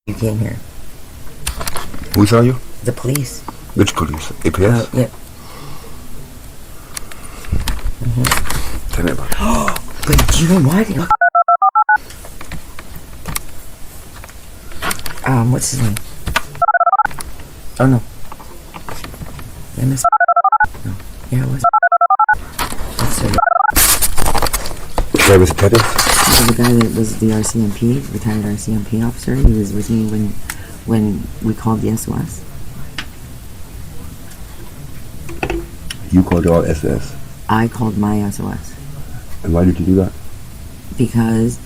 You came here. Who saw you? The police. Which police? APS? Yeah. Tell me about it. But you know what? What's his name? Oh no. MS. No. Yeah, it was. What's her name? Travis Pettis? The guy that was the RCMP, retired RCMP officer. He was with me when we called the SOS. You called all SS. I called my SOS. And why did you do that? Because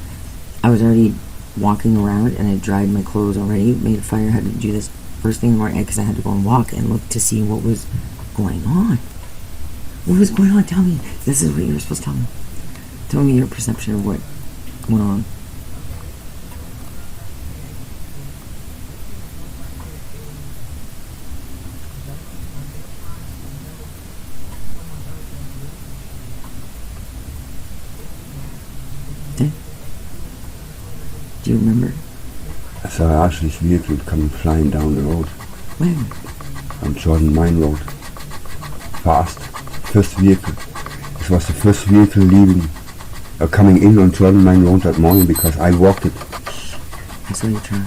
I was already walking around and I dried my clothes already, made a fire, had to do this first thing in the morning because I had to go and walk and look to see what was going on. What was going on? Tell me. This is what you were supposed to tell me. Tell me your perception of what went on. Okay. Do you remember? I saw Ashley's vehicle coming flying down the road. When? On Jordan Mine Road. Fast. First vehicle. This was the first vehicle leaving, coming in on Jordan Mine Road that morning because I walked it. I saw your truck.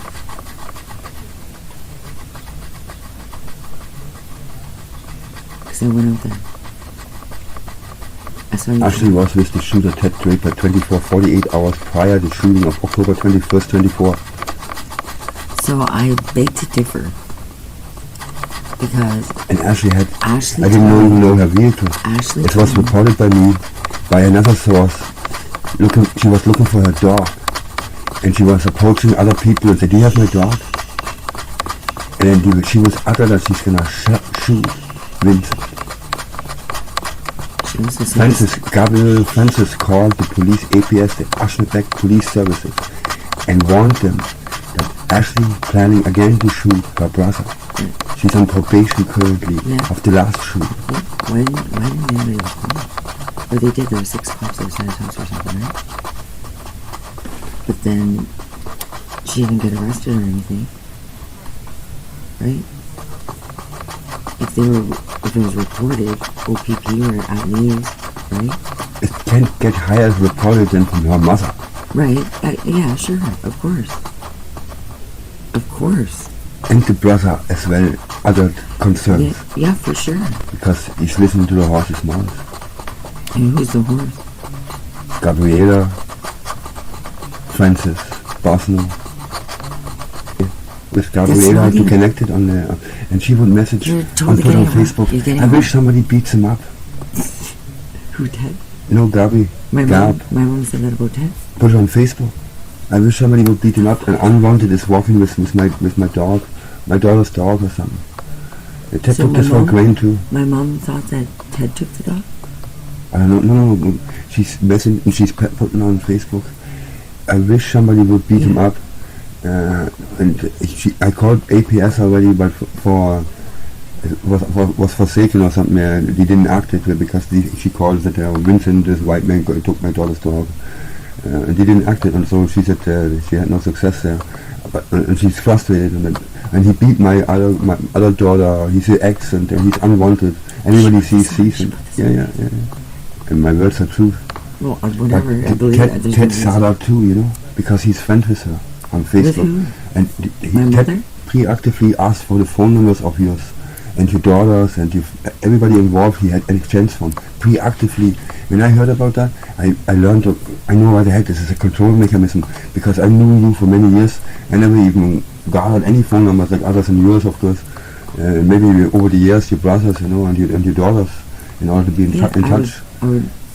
Because I went out there. I saw your Ashley was with the shooter Ted Draper 48 hours prior to the shooting of October 21st, 24. So I beg to differ. Because And Ashley had, Ashley I didn't even know her vehicle. Ashley It was told me. reported by me, by another source. She was looking for her dog. And she was approaching other people and said, do you have my dog? And then she was utter that she's gonna shoot Vincent. She also said Frances called the police, APS, the Aschenbeck Police Services, and warned them that Ashley planning again to shoot her brother. She's on probation currently of the last shooting. Why didn't anybody else call? Or they did, there were 6 cops outside his house or something, right? But then she didn't get arrested or anything. Right? If it was reported, OPP or at least, right? It can't get higher reported than from her mother. Right, yeah, sure, of course. Of course. And the brother as well, other concerns. Yeah, for sure. Because he's listening to the horse's mouth. And who's the horse? Gabriela, Frances Boissoneau. With Gabriela to connect it on the, and she would message You're and totally put on getting Facebook. I wish somebody beats him up. Who, Ted? No, Gabi. My mom said that about Ted. Put it on Facebook. I wish somebody would beat him up. And Unwanted is walking with my dog, my daughter's dog or something. Ted took this for grain too. My mom thought that Ted took the dog? I don't know. No. She's messing and she's putting on Facebook. I wish somebody would beat him up. I called APS already, but was forsaken or something. He didn't act it because she called that Vincent, this white man, took my daughter's dog, and he didn't act it, and so she said she had no success there, and she's frustrated, and he beat my other daughter. He's an ex, and he's unwanted. Anybody sees him. Yeah. And my words are true. Well, whatever. I believe Ted saw that too, because he's friends with her on Facebook. And Ted pre-actively asked for the phone numbers of yours and your daughters and everybody involved. He had an exchange phone pre-actively. When I heard about that, I learned I know what the heck this is, a control mechanism, because I knew you for many years. I never even gathered any phone numbers like others than yours, of course. Maybe over the years, your brothers, and your daughters, in order to be in touch.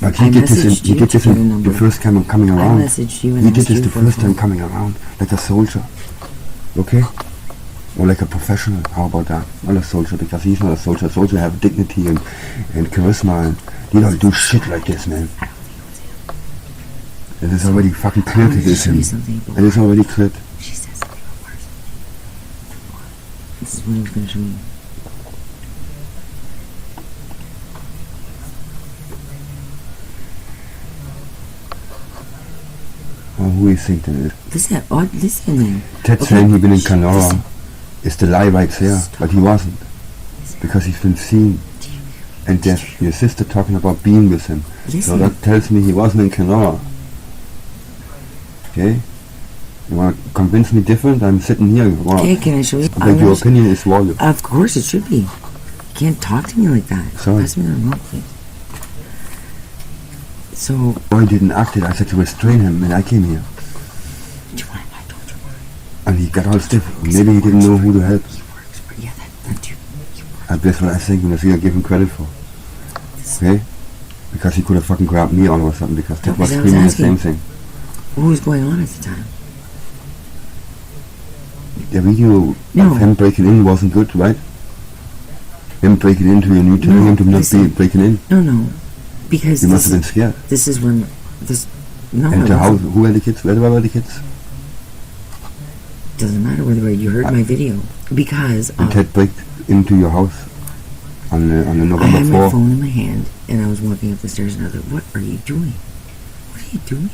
But he did this the first time coming around. He did this the first time coming around, like a soldier. Okay? Or like a professional. How about that? Not a soldier, because he's not a soldier. Soldiers have dignity and charisma, and you don't do shit like this, man. It is already fucking clear to this him. It is already clear. She said something worse. This is what I was going to show you. Oh, who you think that is? Listen. Ted Okay, saying he'd been in listen. Canora is the lie right there, but he wasn't. Because he's been seen. And there's your sister talking about being with him. So Listen. that tells me he wasn't in Canora. Okay? You want to convince me different? I'm sitting here. Wow. Okay, can I show you? But your opinion is valuable. Of course it should be. You can't talk to me like that. Sorry. Pass me the remote, please. So, Boy didn't act it. I said to restrain him when I came here. do you want I told you. And he got all stiff. Maybe he didn't know who to help. Yeah, that you. And that's what I think when I see I give him credit for. Okay? Because he could have fucking grabbed me all of a sudden because Ted was because I was screaming the asking. same thing. What was going on at the time? The video No. of him breaking in wasn't good, right? Him breaking into you and you telling him to not be breaking in. No. Because You must have been scared. this is when this. No, And I the house, wasn't. who were the kids? Where were the kids? Doesn't matter whether you heard my video because And Ted broke into your house on the I November had my 4. phone in my hand and I was walking up the stairs and I was like, "What are you doing? What are you doing?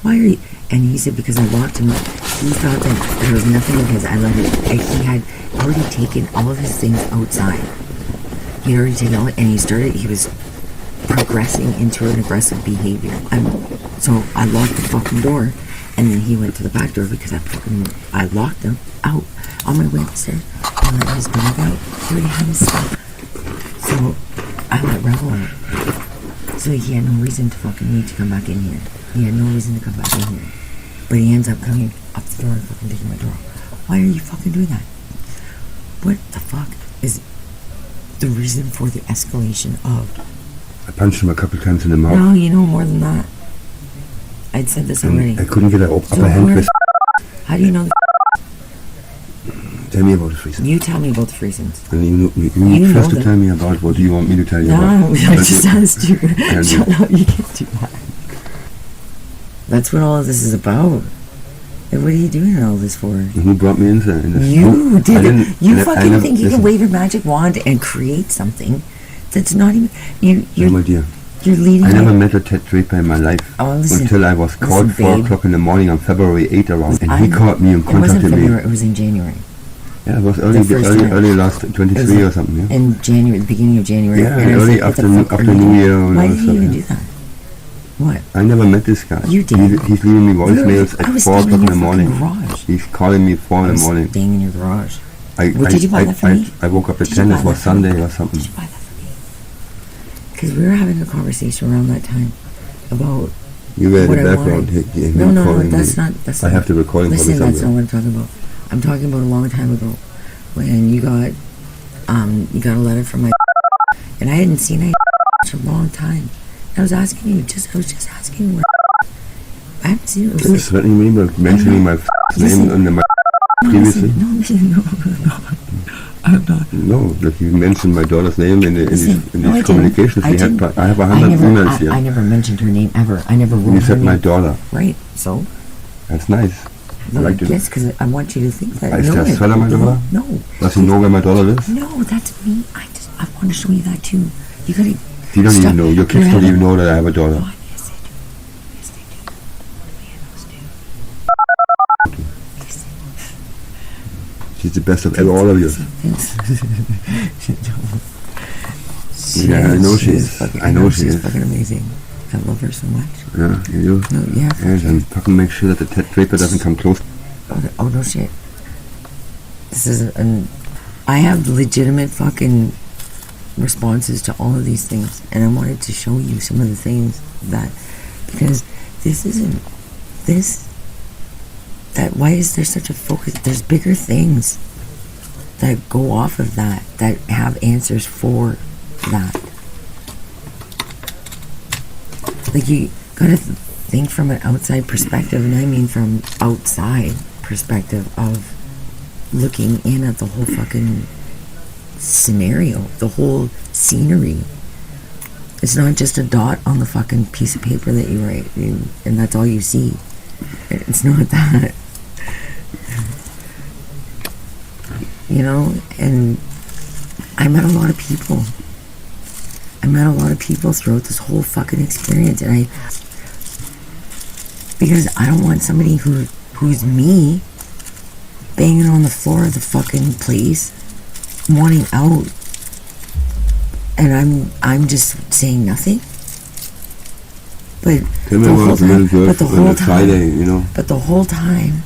Why are you?" And he said, "Because I locked him up." He thought that there was nothing because I let it. He had already taken all of his things outside. He had already taken all, and he was progressing into an aggressive behavior. So I locked the fucking door, and then he went to the back door because I locked him out on my way upstairs. I let his dog out. He already had his stuff. So I let Rebel out. So he had no reason to fucking need to come back in here. He had no reason to come back in here. But he ends up coming up the door and fucking taking my door. Why are you fucking doing that? What the fuck is the reason for the escalation of... I punched him a couple times in the mouth. No, you know more than that. I'd said this already. And I couldn't get an upper hand where- with. How do you know? Tell me about the freezing. You tell me about the freezings. And you know first to that. tell me about what do you want me to tell you No, about? I just asked you. And- Shut up, you can't do that. That's what all of this is about. And what are you doing all this for? Who brought me in there? You did it. You fucking think you listen, can wave your magic wand and create something that's not even... No, my You're dear. leading... I never met a TED Draper in my life Oh, listen. until I was called 4 babe. o'clock in the morning on February 8 around. And I he know. called me and It wasn't contacted me. February, it was in January. Yeah, it was The first time. early last 23 or something, yeah. In January, the beginning of January. Yeah, and I early said, "What the after fuck are New you doing?" Year and Why all did you that even stuff, do that? What? I never met this guy. You did. He's leaving me voicemails I at was 4 staying o'clock in in the your morning. fucking garage. He's calling me 4 in I the was morning. staying in your garage. What did you buy that for me? I woke up at Did you 10, buy it was that for me? Sunday or something. Did you buy that for me? Because we were having a conversation around that time about You were in what the I background. wanted. Him No, calling that's me. not. That's I not. have the recording Listen, probably that's not somewhere. what I'm talking about. I'm talking about a long time ago when you got a letter from my and I hadn't seen it for a long time. I was asking you, I was just asking you. I haven't seen it. It was Just letting me mentioning my name under my previously. No, I'm not. No, look, you mentioned my daughter's name in Listen, these no, I didn't. communications we had. I have 100 emails here. I never mentioned her name ever. I never wrote You her said name. my daughter. Right, so? That's nice. I like it. Yes, because I want you to think that. Is that Svella my daughter? No. Does he know where my daughter lives? No, that's me. I want to show you that too. You gotta. You don't stop. even know. Your kids don't even know that I have a daughter. Oh, yes, they do. Yes, they do. Me and those do. She's the best of all of you. Yeah, I know she is. I know she she's is. fucking amazing. I love her so much. Yeah, you do. No, yeah. Yes, and fucking make sure that the TED Draper doesn't come close. Oh no shit. This is I have legitimate fucking responses to all of these things, and I wanted to show you some of the things that, because why is there such a focus? There's bigger things that go off of that have answers for that. Like, you gotta think from an outside perspective, and I mean from outside perspective of looking in at the whole fucking scenario, the whole scenery. It's not just a dot on the fucking piece of paper that you write, and that's all you see. It's not that. You know, and I met a lot of people. throughout this whole fucking experience, and Because I don't want somebody who's me banging on the floor of the fucking place, wanting out, and I'm just saying nothing. But the whole time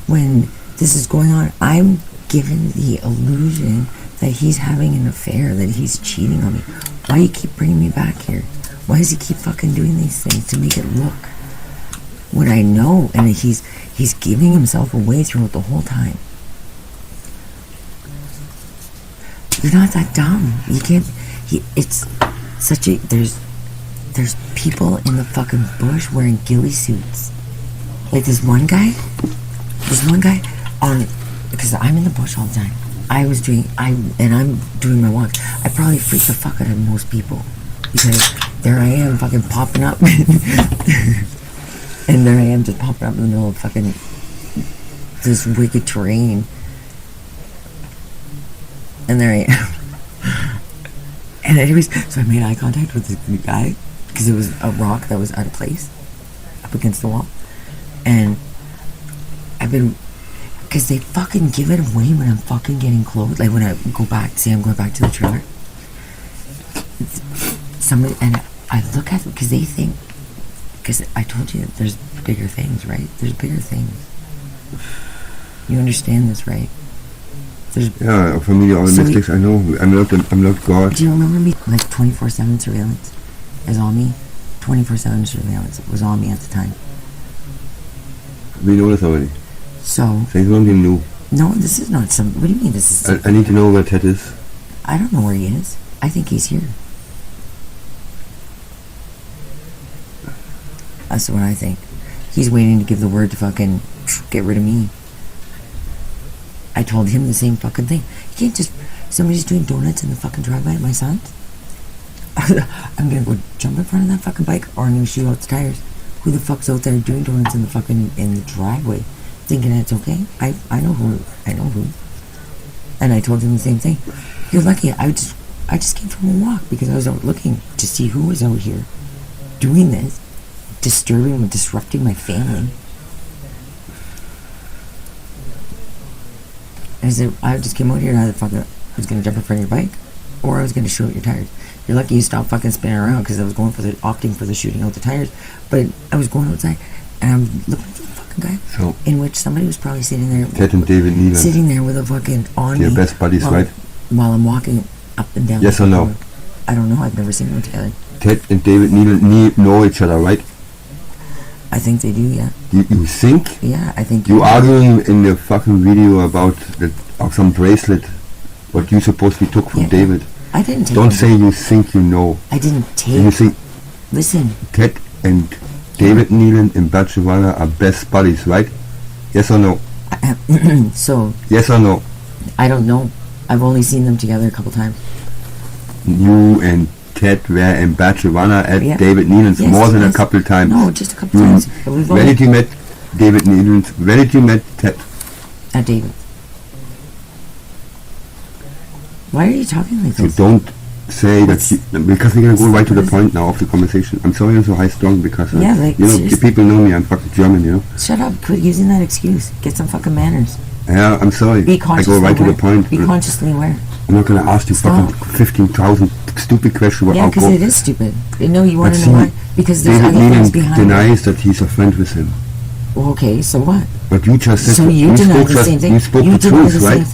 when this is going on, I'm given the illusion that he's having an affair, that he's cheating on me. Why do you keep bringing me back here? Why does he keep fucking doing these things to make it look what I know? And he's giving himself away throughout the whole time. You're not that dumb. You can't. It's such a there's people in the fucking bush wearing ghillie suits. Like this one guy on, because I'm in the bush all the time. I'm doing my walk. I probably freak the fuck out of most people because there I am fucking popping up, and there I am just popping up in the middle of fucking this wicked terrain, and there I am. And anyways, so I made eye contact with the guy because it was a rock that was out of place up against the wall, and I've been, because they fucking give it away when I'm fucking getting close. Like when I go back, say I'm going back to the trailer, somebody, and I look at them because they think, because I told you there's bigger things, right? There's bigger things. You understand this, right? Yeah, for me all the mistakes, I know. I'm not God. Do you remember me? Like 24/7 surveillance is on me. 24/7 surveillance was on me at the time. We know this already. So say something new. No, this is not some. What do you mean this is? I need to know where Ted is. I don't know where he is. I think he's here. That's what I think. He's waiting to give the word to fucking get rid of me. I told him the same fucking thing. You can't just, somebody's doing donuts in the fucking driveway at my son's. I'm gonna go jump in front of that fucking bike, or I'm gonna shoot out the tires. Who the fuck's out there doing donuts in the driveway, thinking it's okay? I know who. And I told him the same thing. You're lucky. I just came from a walk because I was out looking to see who was out here doing this, disturbing and disrupting my family. I said, I just came out here and I was going to jump in front of your bike, or I was going to shoot out your tires. You're lucky you stopped fucking spinning around because I was opting for the shooting out the tires. But I was going outside and I'm looking for the fucking guy, so, in which somebody was probably sitting there. Ted and David Neeland. Sitting there with a fucking on your best buddies, right? While I'm walking up and down. Yes or no? I don't know. I've never seen them together. Ted and David Neeland know each other, right? I think they do, yeah. You think? Yeah, I think you arguing in the fucking video about some bracelet what you supposedly took from David. I didn't take Don't say you think you know. I didn't take. You see, listen. Ted and David Neeland in Boissoneau are best buddies, right? Yes or no? So. Yes or no? I don't know. I've only seen them together a couple times. You and Ted were in Boissoneau at David Neeland's more than a couple times. No, just a couple times. When did you met David Neeland? When did you met Ted? At David. Why are you talking like this? So don't say that because we're going to go right to the point now of the conversation. I'm sorry I'm so high-strung because you know, the people know me, I'm fucking German, you know. Shut up, quit using that excuse. Get some fucking manners. Yeah, I'm sorry. Be consciously I go right to the point. Be consciously aware. I'm not going to ask you fucking 15,000 stupid questions. Yeah, because it is stupid. No, you want to know why? Because there's other things behind it. denies that he's a friend with him. Well, okay, so what? But you just said... So you deny the same thing. You spoke the truth, right?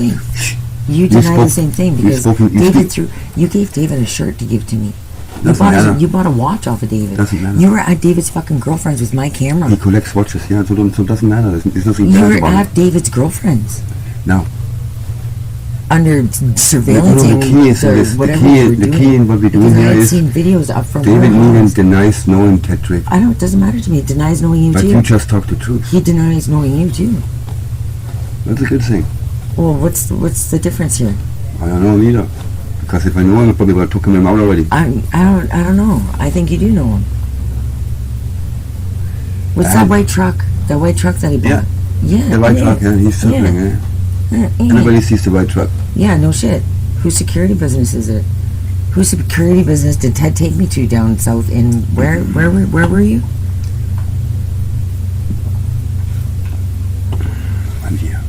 You deny the same thing because you gave David a shirt to give to me. You bought a watch off of David. Doesn't matter. You were at David's fucking girlfriend's with my camera. He collects watches, yeah, so it doesn't matter. It's nothing bad about it. You were at David's girlfriend's. No. Under surveillance, the key in what we're doing here is seen videos up from David Neeland denies knowing Ted Draper. I know, it doesn't matter to me. It denies knowing you too. But you just talk the truth. He denies knowing you too. That's a good thing. Well, what's the difference here? I don't know either. Because if I know him, I probably would have taken him out already. I don't know. I think you do know him. What's that white truck? That white truck that he bought? Yeah. The white truck, yeah. He's circling, yeah. Everybody sees the white truck. Yeah, no shit. Whose security business is it? Whose security business did Ted take me to down south in where were you? idea.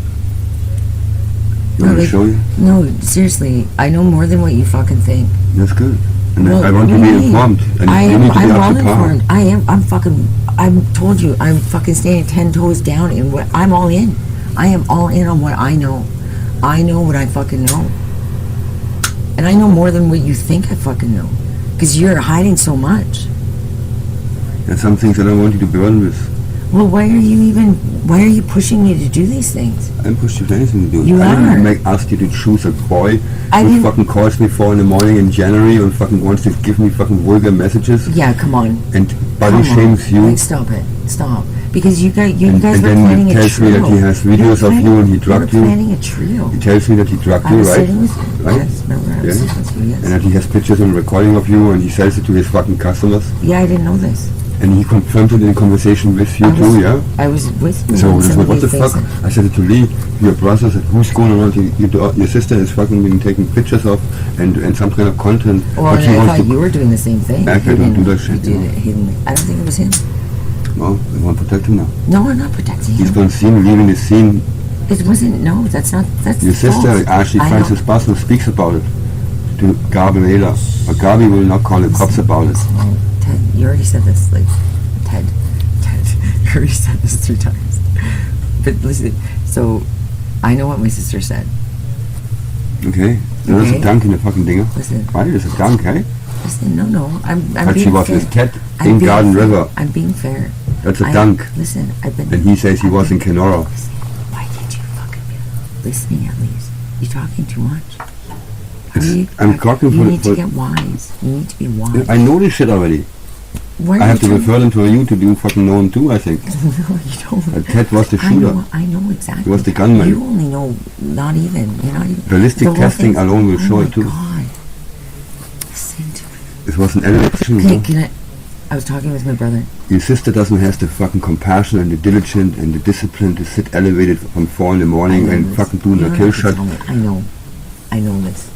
You No, want to like, show you? no, seriously, I know more than what you fucking think. That's good. And Well, I want to be informed. And you need to be I'm up well to par. informed. I'm told you, I'm fucking standing 10 toes down in what, I'm all in. I am all in on what I know. I know what I fucking know. And I know more than what you think I fucking know. Because you're hiding so much. There's some things I don't want you to burn with. Well, why are you pushing me to do these things? I didn't push you to anything to do. You I are. didn't ask you to choose a boy I who didn't- fucking calls me 4 a.m. in January and fucking wants to give me fucking vulgar messages Yeah, come on. and body shames you. Like, stop it. Stop. Because you guys And were then planning he a tells me trio. that he has videos of you and he drugged You you. were planning a trio. He tells me that he drugged I you, was right? sitting with you. Right? Yes, remember, I was Yeah. sitting with you, yes. And that he has pictures and recording of you and he sells it to his fucking customers. Yeah, I didn't know this. And he confirmed it in conversation with you too, yeah? I was with you. So when this was, some what of the these fuck? things- I said it to Lee, your brother said, who's going around, your sister is fucking been taking pictures of and some kind of content. Well, but and he I wants thought to, you were doing the same thing. Heck, I don't do that shit, You you did know. it hiddenly. I don't think it was him. well, I want to protect him now. No, I'm not protecting He's him. going to see me leaving the scene. It wasn't, no, that's not, that's Your sister, false. Ashley I know. Frances Boissoneau, speaks about it to Gabriela. But Gabi will not call the cops about it. No, Ted, you already said this, like, Ted, you already said this 3 times. But listen, so, I know what my sister said. Okay? No, that's Okay. a dunk in the fucking dinger. Listen, Right? It's a dunk, eh? listen, no, I'm But being she was fair. with Ted I'm in being Garden fair. River. I'm being fair. That's a dunk. Listen, I've been... And he says he I've was in been- Kenora. Listen, why can't you fucking be listening at least? You're talking too much. I'm talking You for- need for- to get wise. You need to be wise. I know this shit already. Why are I have you to refer them to you to do fucking know him too, I think. No, you don't. Ted was the I shooter. know exactly. He was the gunman. You only know, not even. You're not even. Ballistic the whole testing thing- alone will show oh it too. my God. Listen to me. It was an elevation. Okay, no? can I was talking with my brother. Your sister doesn't have the fucking compassion and the diligence and the discipline to sit elevated from 4 in the morning I know and this. fucking doing You a don't kill have to shot. tell me. I know this.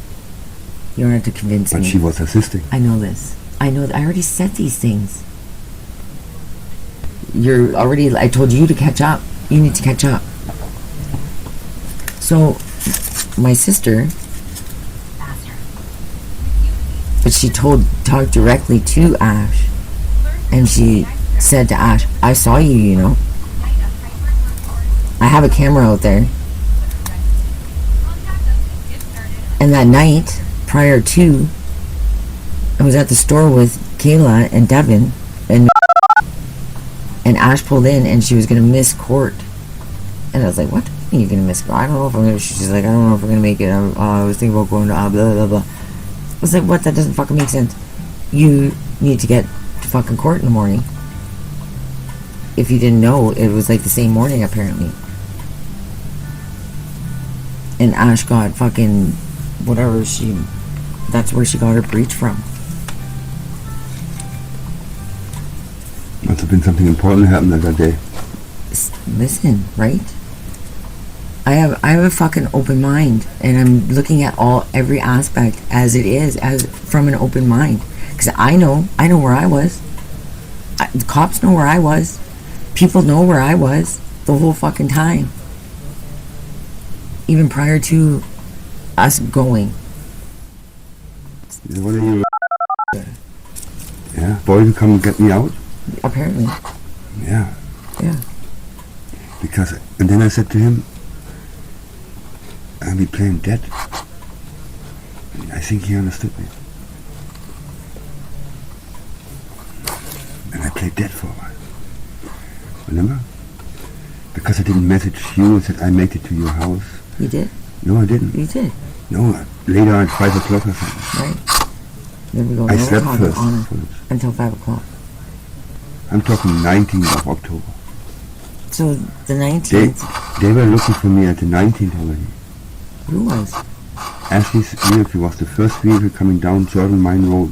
You don't have to convince But me. she was assisting. I know this. I know. I already said these things. You're already. I told you to catch up. You need to catch up. So, my sister, but she talked directly to Ash, and she said to Ash, "I saw you. You know. I have a camera out there." And that night, prior to, I was at the store with Kayla and Devin, and Ash pulled in, and she was gonna miss court, and I was like, "What do you mean you're gonna miss court? I don't know if I'm gonna." She's like, "I don't know if we're gonna make it. I was thinking about going to blah blah blah." I was like, "What? That doesn't fucking make sense. You need to get to fucking court in the morning." If you didn't know, it was like the same morning apparently, and Ash got fucking whatever that's where she got her breach from. Must have been something important happened that day. Listen, right? I have a fucking open mind, and I'm looking at every aspect as it is, as from an open mind, because I know where I was. The cops know where I was. People know where I was the whole fucking time, even prior to us going. What are you? Yeah, boy, you come and get me out. Apparently, Yeah, yeah. because and then I said to him, "I'll be playing dead." I think he understood me, and I played dead for a while. Remember? Because I didn't message you and said I make it to your house. You did. No, I didn't. You did. No, later at 5 o'clock or something. Right. There we go. I Now we're slept talking first. honor until 5 o'clock. I'm talking 19th of October. So the They 19th. they were looking for me at the 19th already. Who was? Ashley's vehicle was the first vehicle coming down Jordan Mine Road,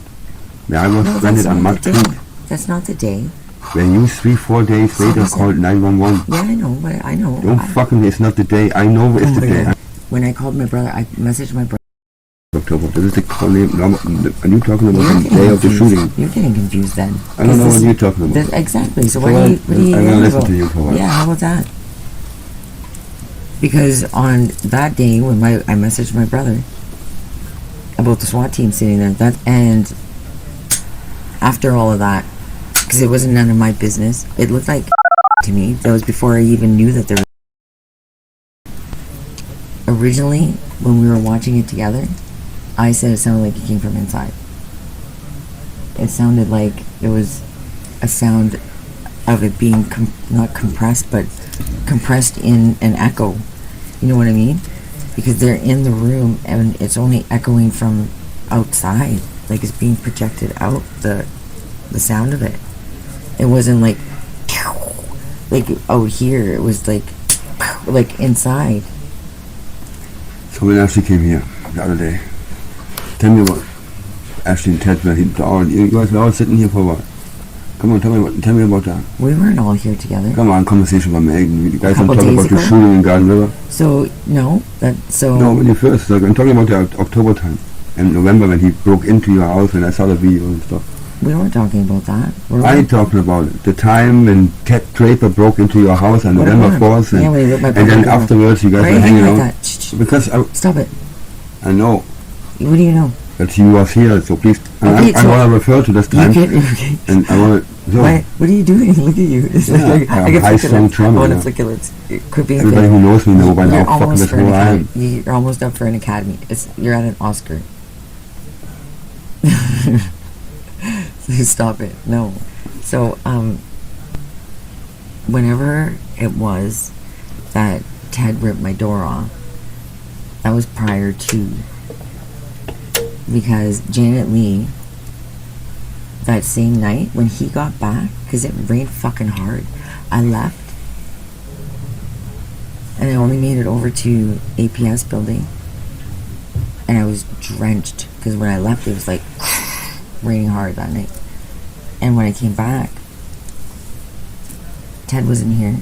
where I was No, stranded that's on not Mud the Creek. day. That's not the day. When you 3-4 days So later listen. called 911. Yeah, I know, but I know. Don't fucking, it's not the day. I know it's the day. When I called my brother, I messaged my brother. October. This is the call name. Are you talking about You're the day of the getting shooting? confused. You're getting confused then. I don't know what you're talking about. Exactly. So So what are you I'm gonna yelling listen about? to you for a while. Yeah, how about that? Because on that day when I messaged my brother about the SWAT team sitting there, and after all of that, because it wasn't none of my business, it looked like to me. That was before I even knew that there was. Originally, when we were watching it together, I said it sounded like it came from inside. It sounded like it was a sound of it being not compressed, but compressed in an echo. You know what I mean? Because they're in the room and it's only echoing from outside, like it's being projected out, the sound of it. It wasn't like out here. It was like inside. So when Ashley came here the other day, tell me about Ashley and Ted. You guys were all sitting here for what? Come on, tell me about that. We weren't all here together. Come on, conversation about Megan. You guys don't talk about days the ago? shooting in Garden River. So no, No, when you first, like, I'm talking about the October time. In November when he broke into your house and I saw the video and stuff. we weren't talking about that. I ain't talking about it. The time when Ted Draper broke into your house on November 4th and then afterwards you guys were hanging out. Because Stop it. I know What do you know? that he was here, so please, Okay, I want to refer to this time. Okay. And I want to, so, What are you doing? Look at you. It's Yeah, like, I I can have high flick strung it. I trauma, want to yeah. flick it. It could be a everybody thing. who knows me know by now, You're fucking almost this for an whole I am. academy. You're almost up for an academy. You're at an Oscar. Stop it. No. So, whenever it was that Ted ripped my door off, that was prior to, because Janet Lee, that same night when he got back, because it rained fucking hard, I left and I only made it over to APS building and I was drenched because when I left it was like raining hard that night. And when I came back, Ted wasn't here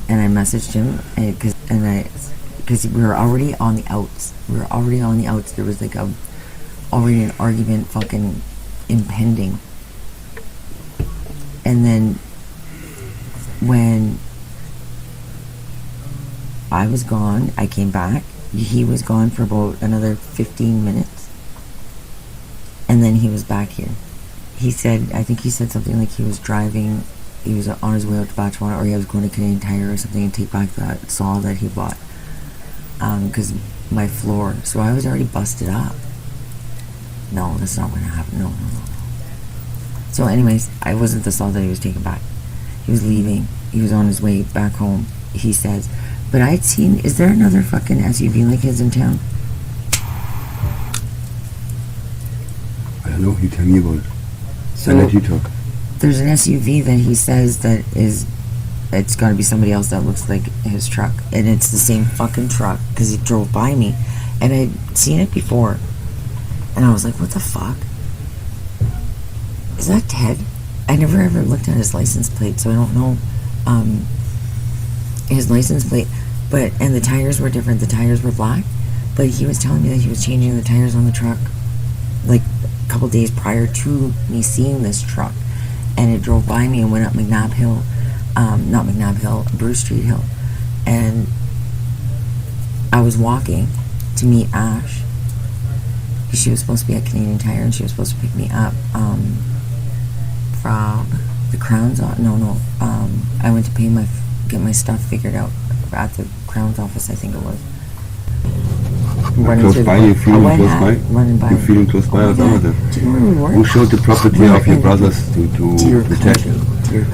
and I messaged him because we were already on the outs. There was like already an argument fucking impending. And then when I was gone, I came back. He was gone for about another 15 minutes. And then he was back here. He said, I think he said something like he was driving, he was on his way out to Botswana, or he was going to Canadian Tire or something and take back that saw that he bought. Because my floor, so I was already busted up. No, that's not what happened. No. So anyways, I wasn't the saw that he was taking back. He was leaving. He was on his way back home, he says. But I'd seen, is there another fucking SUV like his in town? I don't know, you tell me about it. So I let you talk. there's an SUV that he says that it's got to be somebody else that looks like his truck. And it's the same fucking truck because he drove by me. And I'd seen it before. And I was like, what the fuck? Is that Ted? I never ever looked at his license plate, so I don't know his license plate. And the tires were different. The tires were black. But he was telling me that he was changing the tires on the truck like a couple days prior to me seeing this truck. And it drove by me and went up McNabb Hill. Not McNabb Hill, Bruce Street Hill. And I was walking to meet Ash. She was supposed to be at Canadian Tire and she was supposed to pick me up from the Crown's office. No. I went to get my stuff figured out at the Crown's office, I think it was. Close by, you're feeling close by? Running by. You're feeling close by or something? Do you know where we were? Who showed the property of your brothers to the Ted?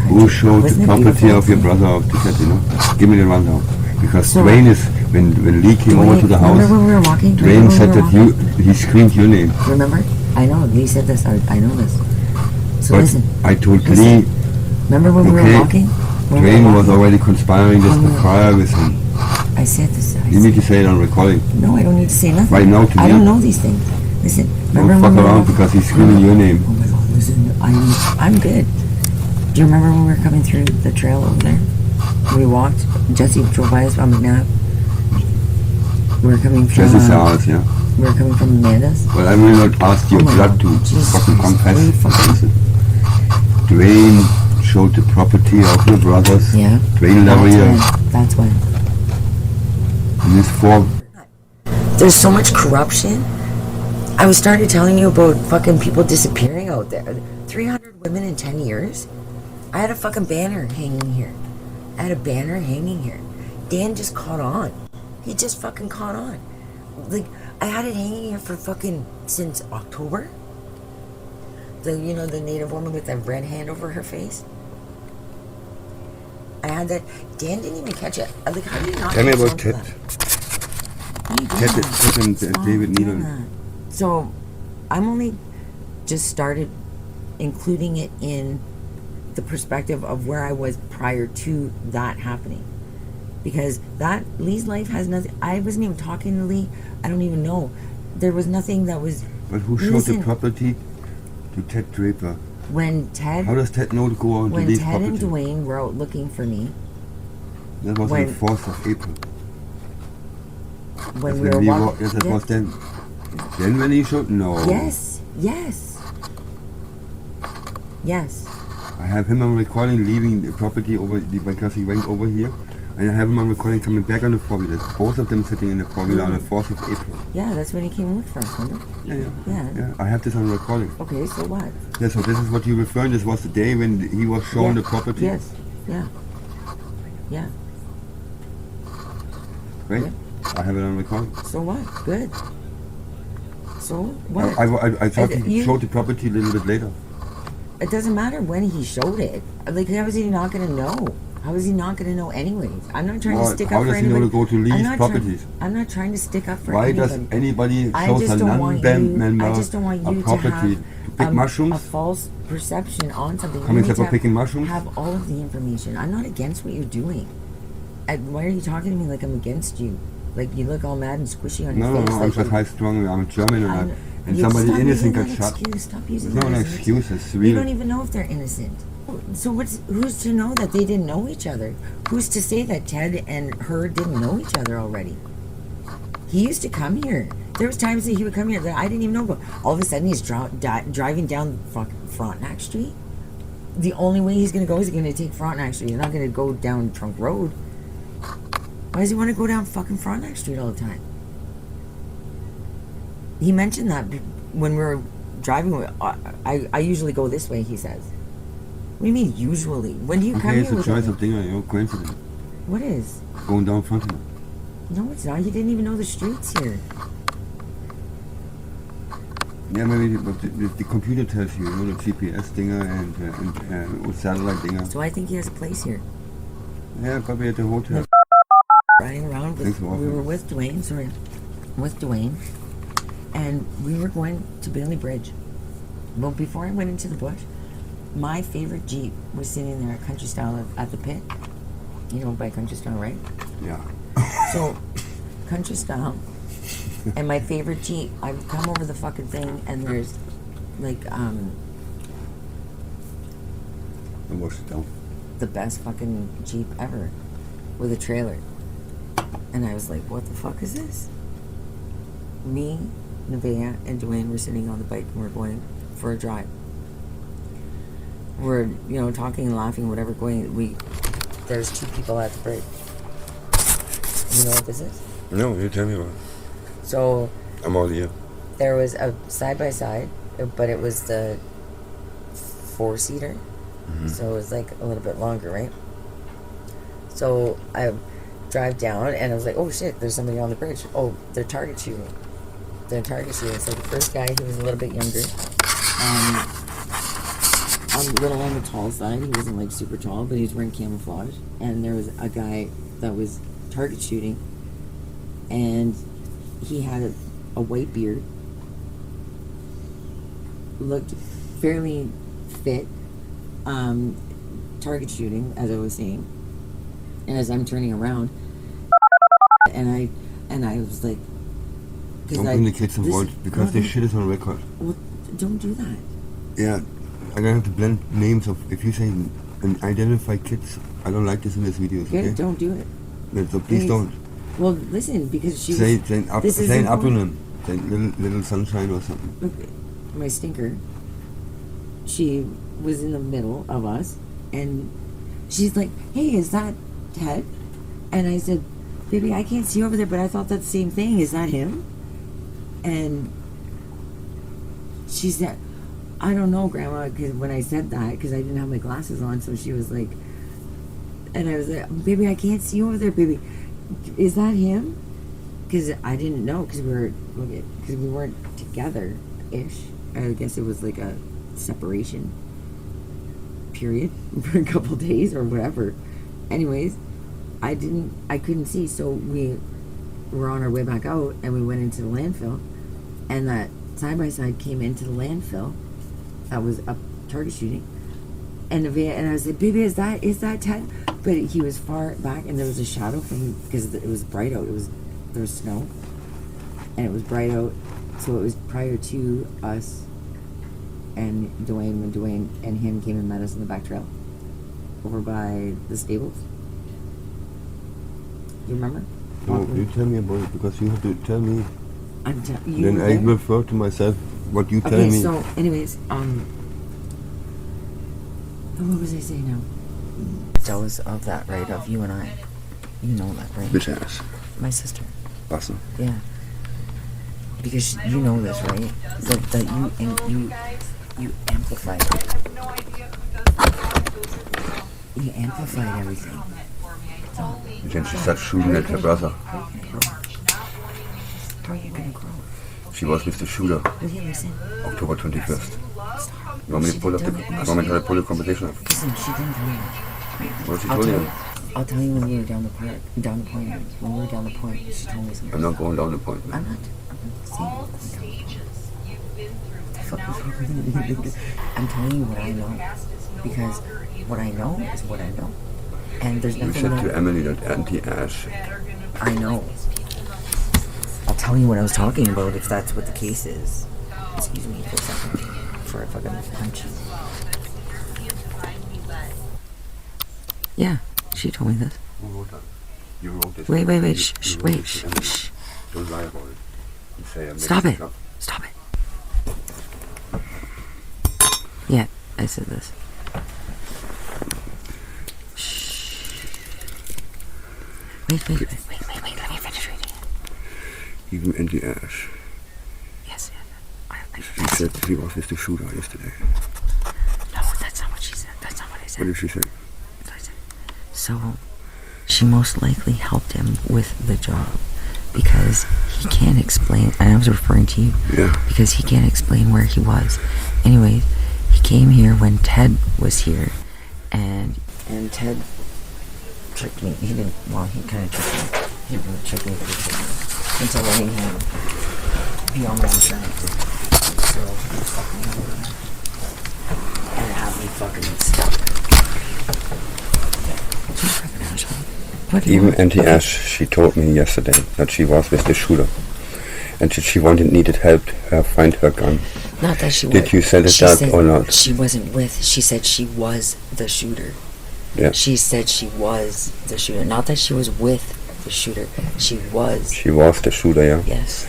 Who showed the property of your brother to Ted, you know? Give me the rundown. Because Dwayne is, when Lee came over to the house, remember when we were walking? Dwayne said that he screamed your name. Remember? I know, Lee said this, I know this. So But listen. I told Listen. Lee, Remember when we were walking? Dwayne was already conspiring this prior with him. I said this. You need to say it on recording. No, I don't need to say nothing. Right now to I me. don't know these things. Listen, Don't remember fuck when we were around walking? because he's screaming your name. Oh my god, listen, I'm good. Do you remember when we were coming through the trail over there? We walked, Jesse drove by us from McNabb. We were coming from... Jesse's house, yeah. We were coming from Amanda's. Well, I will not ask your Oh my blood God, to Jesus fucking Christ, confess. are you fucking- Listen. Dwayne showed the property of your brothers. Yeah. Dwayne LARVIERE. That's when. And there's 4. There's so much corruption. I was started telling you about fucking people disappearing out there. 300 women in 10 years? I had a fucking banner hanging here. Dan just caught on. He just fucking caught on. Like, I had it hanging here for fucking since October. The native woman with that red hand over her face. I had that. Dan didn't even catch it. Like, how do you not? Tell me catch about on to Ted. that? Ted and David Needle. So, I'm only just started including it in the perspective of where I was prior to that happening. Because Lee's life has nothing. I wasn't even talking to Lee. I don't even know. There was nothing that was. But who showed the property to Ted Draper? When Ted. How does Ted know to go on to Lee's property? When Ted and DWAYNE were out looking for me. That was on the 4th of April. When we were walking. Yes, that was then. Then when he showed? No. Yes. I have him on recording leaving the property because he went over here. And I have him on recording coming back on the 4-wheeler. Both of them sitting in the 4-wheeler on the 4th of April. Yeah, that's when he came and looked for us, remember? Yeah. I have this on recording. Okay, so what? Yeah, so this is what you're referring to. This was the day when he was shown the property? Yes. Yeah. Great. Yeah. I have it on recording. So what? Good. So what? I thought he showed the property a little bit later. It doesn't matter when he showed it. Like, how is he not going to know? How is he not going to know anyways? I'm not trying to stick up for anybody. How does he know to go to Lee's properties? I'm not trying to stick up for anybody. Why does anybody show a non-band member a property to pick mushrooms? A false perception on something. Come except for picking mushrooms? Have all of the information. I'm not against what you're doing. Why are you talking to me like I'm against you? Like, you look all mad and squishy on your face. No, I'm just high-strung. I'm German and somebody innocent got shot. Stop using that. No excuse. It's real. You don't even know if they're innocent. So who's to know that they didn't know each other? Who's to say that Ted and her didn't know each other already? He used to come here. There was times that he would come here that I didn't even know about. All of a sudden, he's driving down fucking Frontenac Street. The only way he's going to go is going to take Frontenac Street. You're not going to go down Trunk Road. Why does he want to go down fucking Frontenac Street all the time? He mentioned that when we were driving. I usually go this way, he says. What do you mean, usually? When do you come here? It's a choice of thing, coincidence. What is? Going down Frontenac. No, it's not. You didn't even know the streets here. Yeah, maybe the computer tells you, the GPS dinger and satellite dinger. So I think he has a place here. Yeah, probably at the hotel. Riding around with, we were with DWAYNE, and we were going to Bailey Bridge. Well, before I went into the bush, my favorite Jeep was sitting there at Country Style at the pit. You know, by Country Style, right? Yeah. So, Country Style, and my favorite Jeep, I've come over the fucking thing, and there's, like, the best fucking Jeep ever, with a trailer. And I was like, what the fuck is this? Me, Nevaeh, and DWAYNE were sitting on the bike, and we're going for a drive. We're, talking and laughing, whatever, there's 2 people at the bridge. You know what this is? No, you tell me about it. So... I'm all ear. There was a side-by-side, but it was the 4-seater. Mm-hmm. So it was like a little bit longer, right? So I drive down, and I was like, oh shit, there's somebody on the bridge. Oh, they're target shooting. So the first guy, he was a little bit younger. A little on the tall side. He wasn't like super tall, but he was wearing camouflage. And there was a guy that was target shooting, and he had a white beard, looked fairly fit, target shooting, as I was saying. And as I'm turning around, and I was like, don't bring the kids involved, because this shit is on record. Well, don't do that. Yeah. I'm gonna have to blend names of, if you say and identify kids, I don't like this in this videos, okay? Good, don't do it. So please don't. Well, listen, because she say an acronym, say little sunshine or something. Look, my stinker, she was in the middle of us, and she's like, hey, is that Ted? And I said, baby, I can't see over there, but I thought that's the same thing. Is that him? And she said, I don't know, Grandma, because when I said that, because I didn't have my glasses on, so she was like, and I was like, baby, I can't see over there, baby. Is that him? Because I didn't know, because we weren't together-ish. I guess it was like a separation period for a couple days or whatever. Anyways, I couldn't see, so we were on our way back out, and we went into the landfill, and that side-by-side came into the landfill that was up target shooting, and I was like, baby, is that Ted? But he was far back, and there was a shadow from, because it was bright out, there was snow, and it was bright out, so it was prior to us and Dwayne, when Dwayne and him came and met us in the back trail over by the stables. You remember? No, you tell me about it, because you have to tell me. You Then I refer to myself what you tell me. Okay, so anyways, what was I saying now? Jealous of that, right? Of you and I. You know that, right? Which ass? My sister. Awesome. Yeah. Because you know this, right? That you amplified it. You amplified everything. Then she started shooting at her brother. How are you gonna grow? She was with the shooter, Will you listen? October 21st. You want me to pull up the conversation up? Listen, she didn't tell me. What she told you? I'll tell you when we were down the point. When we were down the point, she told me something. I'm not going down the point. I'm not. I'm telling you what I know, because what I know is what I know, and there's You nothing. said to Emily that anti-Ash. I know. I'll tell you what I was talking about if that's what the case is. Excuse me for a second, before I fucking punch you. Yeah, she told me this. Who wrote that? You wrote this. Wait, You shh, wrote wait, this shh, to Emily. shh. Don't lie about it. You say I Stop made it. up. Stop it. Yeah, I said this. Shh. Wait, let me finish reading it. Even anti-Ash. Yes. She said she was with the shooter yesterday. No, that's not what she said. That's not what I said. What did she say? That's what I said. So, she most likely helped him with the job because he can't explain, and I was referring to you, Yeah. because he can't explain where he was. Anyways, he came here when Ted was here, and Ted tricked me. He didn't, well, he kind of tricked me. He didn't really trick me, but he tricked me into letting him be on my insurance. So, he fucked me over and have me fucking stuck. Even anti-Ash, she told me yesterday that she was with the shooter, and that she needed help to find her gun. Not that she was. Did you send it that or not? She wasn't with. She said she was the shooter. Yeah. She said she was the shooter. Not that she was with the shooter. She was. She was the shooter, yeah. Yes.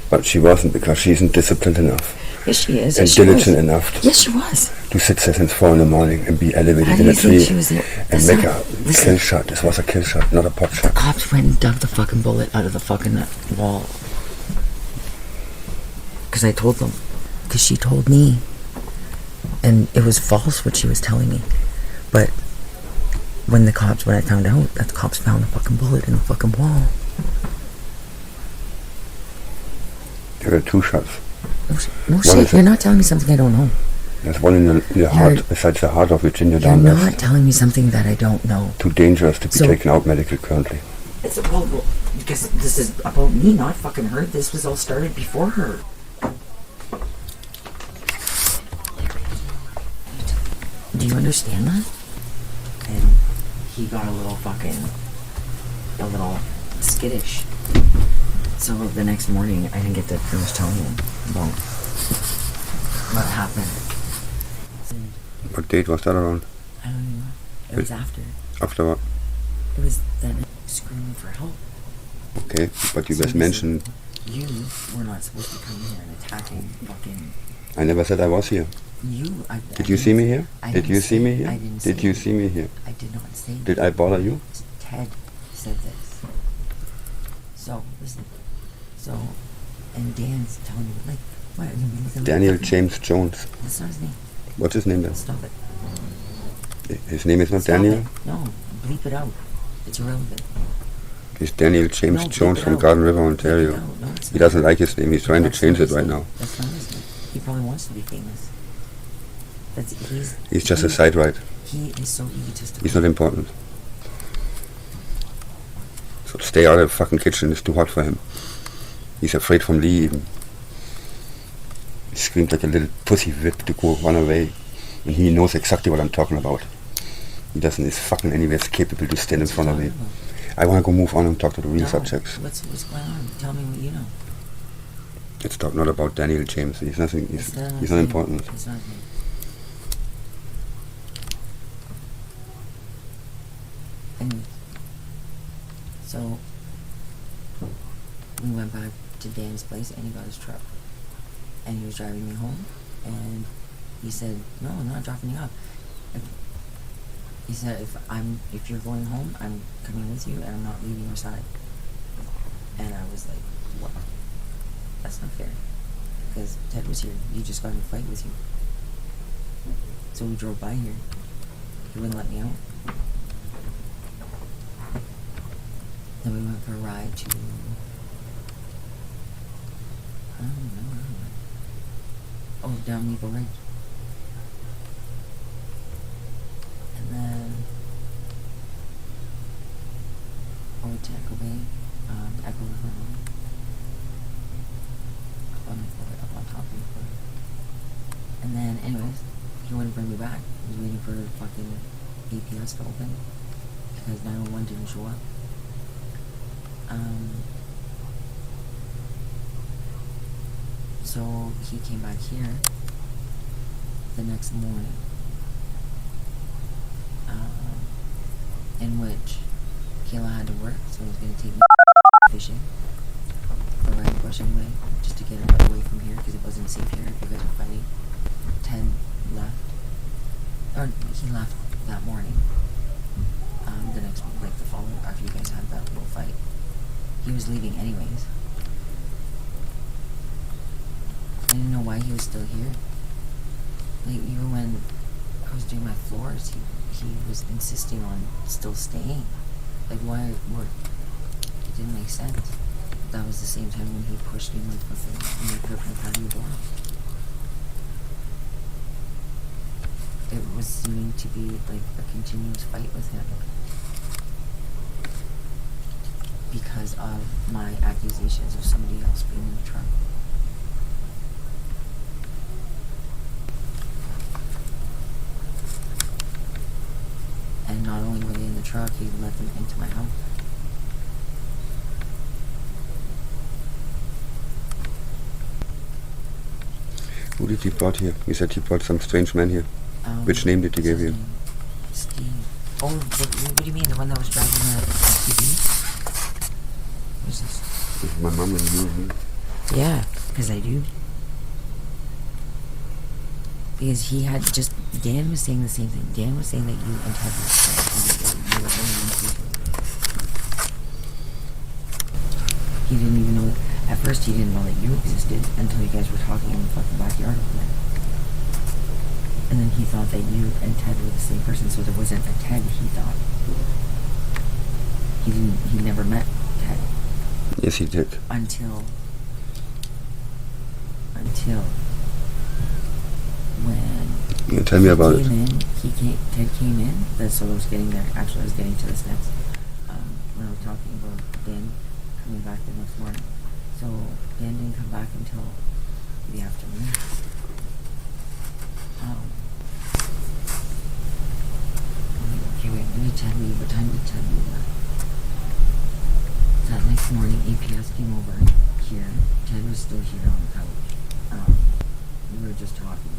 But she wasn't, because she isn't disciplined enough. Yes, she is. And Yes, she diligent was. enough Yes, she was. to sit there since 4 in the morning and be How elevated do in you a think tree she was there? and That's make not- a listen. kill shot. This was a kill shot, not a pot shot. Cops went and dug the fucking bullet out of the fucking wall. Because I told them. Because she told me. And it was false what she was telling me. But when I found out that the cops found the fucking bullet in the fucking wall. There were 2 shots. No shit, you're not telling me something I don't know. There's one in the heart, besides the heart of Virginia You're down not there. telling me something that I don't know. Too dangerous to be taken out medically currently. It's well, because this is about me, not fucking her. This was all started before her. Do you understand that? And he got a little skittish. So the next morning, I didn't get to finish telling him about what happened. What date was that around? I don't even know. It was after. After what? It was then screaming for help. Okay, but you So just he mentioned... said, you were not supposed to come here and attacking fucking... I never said I was here. Did you see me here? Did you see me here? I didn't Did say you that. see me here? I did not say Did I bother you? Ted said this. So, listen. So, and Dan's telling me, like, what? Daniel James Jones. That's not his name. What's his name then? Stop it. His name is not Stop Daniel? it. No, bleep it out. It's irrelevant. He's Daniel James No, Jones bleep it from out. Garden River, Bleep it Ontario. out. No, it's He not. doesn't like his name. He's trying to That's change not it his right name. now. That's not his name. He probably wants to be famous. He's just a side ride. He is so egotistical. He's not important. So stay out of the fucking kitchen. It's too hot for him. He's afraid from Lee even. He screamed like a little pussy whip to go run away. And he knows exactly what I'm talking about. He doesn't, is fucking anywhere capable to stand in front of me. I want to go move on and talk to the real subjects. What's going on? Tell me what you know. Let's talk not about Daniel James. He's nothing. He's not important. It's not him. And so we went back to Dan's place and he got his truck. And he was driving me home and he said, "No, I'm not dropping you off." He said, if you're going home, I'm coming with you and I'm not leaving your side." And I was like, "What? That's not fair. Because Ted was here. You just got in a fight with you." So we drove by here. He wouldn't let me out. Then we went for a ride to, I don't know. Oh, down Eagle Ridge. And then over to Echo Bay, Echo River Road. Up on top of the floor. And then, anyways, he wouldn't bring me back. He was waiting for fucking APS to open because 911 didn't show up. So he came back here the next morning, in which Kayla had to work, so he was going to take me fishing or riding bush anyway, just to get her away from here because it wasn't safe here if you guys were fighting. Ted left, or he left that morning. The next, like the following, after you guys had that little fight, he was leaving anyways. I didn't know why he was still here. Like, even when I was doing my floors, he was insisting on still staying. Like, why? What? It didn't make sense. That was the same time when he pushed me like fucking and he put my patio door. It was seeming to be like a continuous fight with him because of my accusations of somebody else being in the truck. And not only were they in the truck, he let them into my house. Who did he brought here? He said he brought some strange man here. Which name did he give you? Steve. Oh, what do you mean? The one that was driving the SUV? Who's this? My mom and you and me. Yeah, because I do. Because he had just... Dan was saying the same thing. Dan was saying that you and Ted were friends. You were only one person. He didn't even know... At first, he didn't know that you existed until you guys were talking in the fucking backyard over there. And then he thought that you and Ted were the same person, so there wasn't a Ted, he thought. He never met Ted. Yes, he did. Until when You tell me about it. Ted came in, so I was getting there. Actually, I was getting to this next. When I was talking about Dan coming back the next morning. So Dan didn't come back until the afternoon. Okay, wait, let me tell you what time did Ted do that? That next morning, APS came over here. Ted was still here on the couch. We were just talking.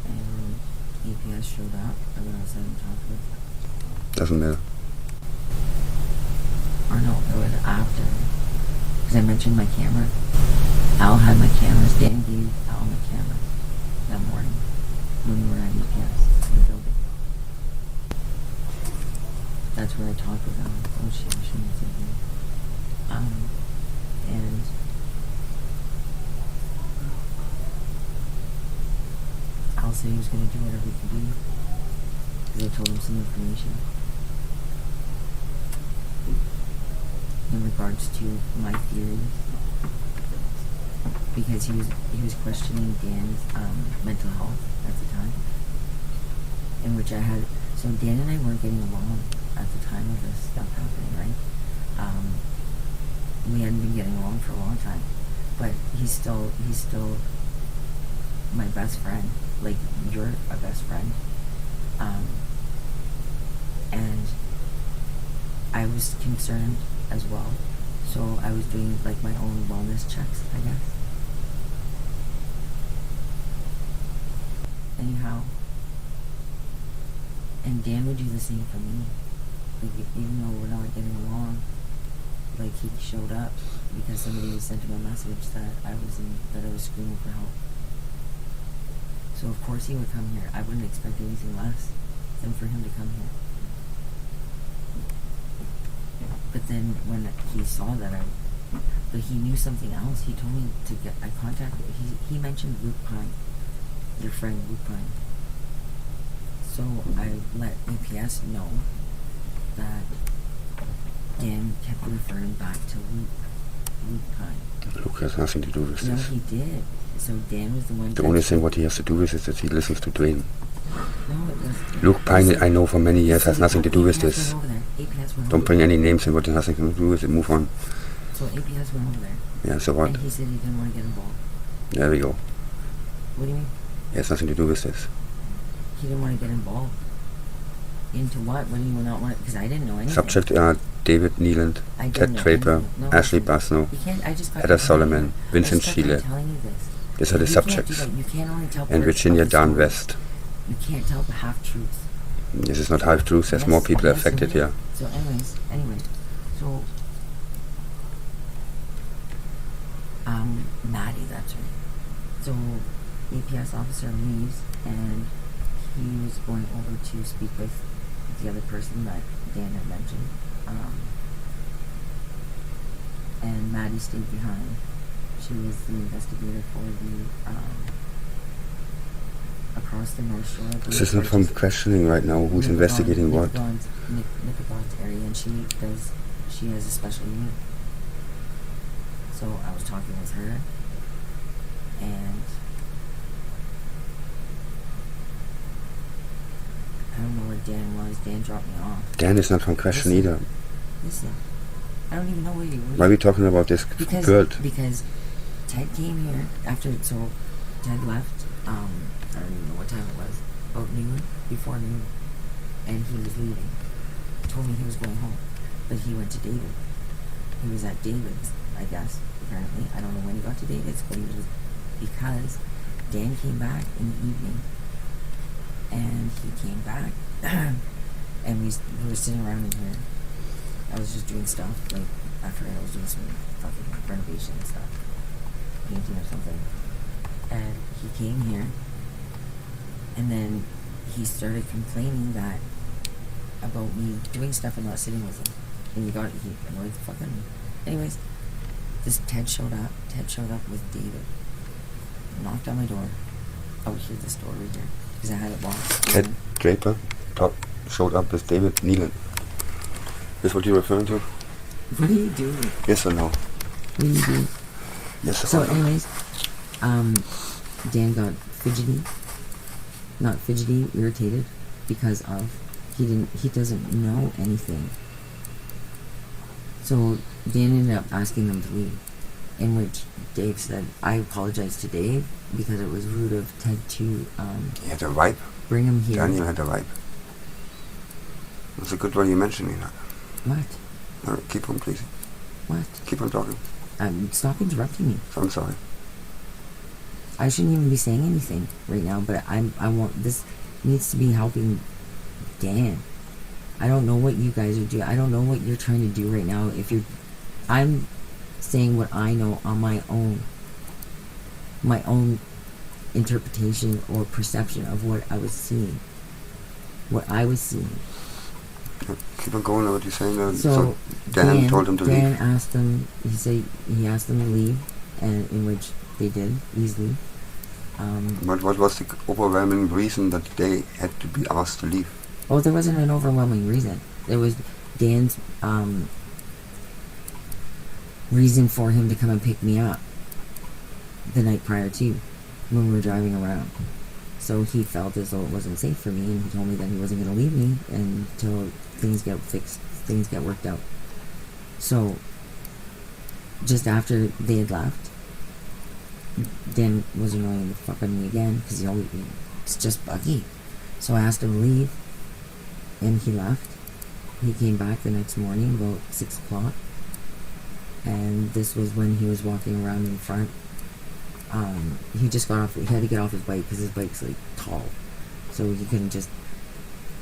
And APS showed up. I went outside and talked with him. Doesn't matter. Or no, it was after. Because I mentioned my camera. Al had my cameras. Dan gave Al my camera that morning when we were at APS in the building. That's where I talked with Al. Oh shit, I shouldn't have said that. said he was going to do whatever he could do. Because I told him some information in regards to my theories. Because he was questioning Dan's mental health at the time. In which I had... So Dan and I weren't getting along at the time of this stuff happening, right? We hadn't been getting along for a long time. But he's still my best friend. Like, you're a best friend. And I was concerned as well. So I was doing, like, my own wellness checks, I guess. Anyhow. And Dan would do the same for me. Like, even though we're not getting along, like, he showed up because somebody sent him a message that I was screaming for help. So of course he would come here. I wouldn't expect anything less than for him to come here. But then when he saw that but he knew something else, he told me to get, I contacted, he mentioned Luke Pine, your friend Luke Pine. So I let APS know that Dan kept referring back to Luke Pine. Luke has nothing to do with No, this. he did. So Dan was the one... The only thing what he has to do with is that he listens to DWAYNE. No, it was... Luke Pine, I know for many years, has nothing to do with this. Don't bring any names in what has nothing to do with it. Move on. So APS went over there. Yeah, so what? And he said he didn't want to get involved. There we go. What do you mean? He has nothing to do with this. He didn't want to get involved. Into what? What do you not want? Because I didn't know anything. Subject are David Neeland, TED DRAPER, No, Ashley Boissoneau, you can't, I just got Heather Solomon, Vincent Schiele. Schiele-AVIS. These are the You subjects. can't do that. You can't only tell And parts Virginia of the Dan story. West. You can't tell the half-truths. This is not half-truth, there's Yes, more people yes, affected it here. is. So anyway, so, Maddie, that's right. So, APS officer leaves, and he was going over to speak with the other person that Dan had mentioned. And Maddie stayed behind. She was the investigator for the, across the North Shore. This is not from questioning right now who's investigating what. Nicodon's area, and she has a special unit. So I was talking with her, and I don't know where Dan was. Dan dropped me off. Dan is not from question either. Listen, I don't even know where you were. Why are we talking about this girl? Because Ted came here after, so Ted left, I don't even know what time it was, about noon, before noon, and he was leaving. He told me he was going home, but he went to David. He was at David's, I guess, apparently. I don't know when he got to David's, but he was, because Dan came back in the evening, and he came back, and we were sitting around in here. I was just doing stuff, like, after I was doing some fucking renovation and stuff, painting or something, and he came here, and then he started complaining that, about me doing stuff and not sitting with him, and he annoyed the fuck out of me. Anyways, this Ted showed up with David, knocked on my door, out here, this door right here, because I had it locked. Ted DRAPER showed up with David Neeland. Is what you're referring to? What are you doing? Yes or no? What are you doing? Yes or So no? anyways, Dan got irritated, because of, he doesn't know anything. So Dan ended up asking them to leave, in which Dave said, I apologize to Dave, because it was rude of Ted to, He had a vibe. bring him here. Daniel had a vibe. It's a good one you mentioning that. What? No, keep on, please. What? Keep on talking. Stop interrupting me. I'm sorry. I shouldn't even be saying anything right now, but I want, this needs to be helping Dan. I don't know what you guys are doing. I don't know what you're trying to do right now. I'm saying what I know on my own interpretation or perception of what I was seeing. Keep on going on what you're saying. So Dan told him to Dan leave. asked them, he asked them to leave, and in which they did, easily. What was the overwhelming reason that they had to be asked to leave? Oh, there wasn't an overwhelming reason. There was Dan's reason for him to come and pick me up the night prior to, when we were driving around. So he felt as though it wasn't safe for me, and he told me that he wasn't going to leave me until things get fixed, things get worked out. So just after they had left, Dan was annoying the fuck out of me again, because it's just buggy. So I asked him to leave, and he left. He came back the next morning about 6 o'clock, and this was when he was walking around in front. He just got off. He had to get off his bike because his bike's like tall, so he couldn't just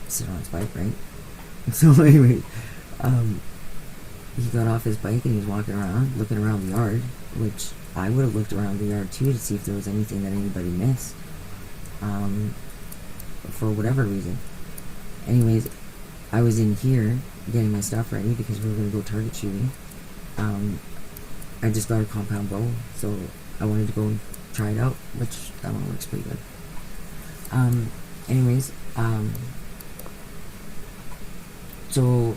sit on his bike, right? So anyway, he got off his bike and he was walking around, looking around the yard, which I would have looked around the yard too to see if there was anything that anybody missed, for whatever reason. Anyways, I was in here getting my stuff ready because we were going to go target shooting. I just got a compound bow, so I wanted to go and try it out, which that one works pretty good. Anyways, so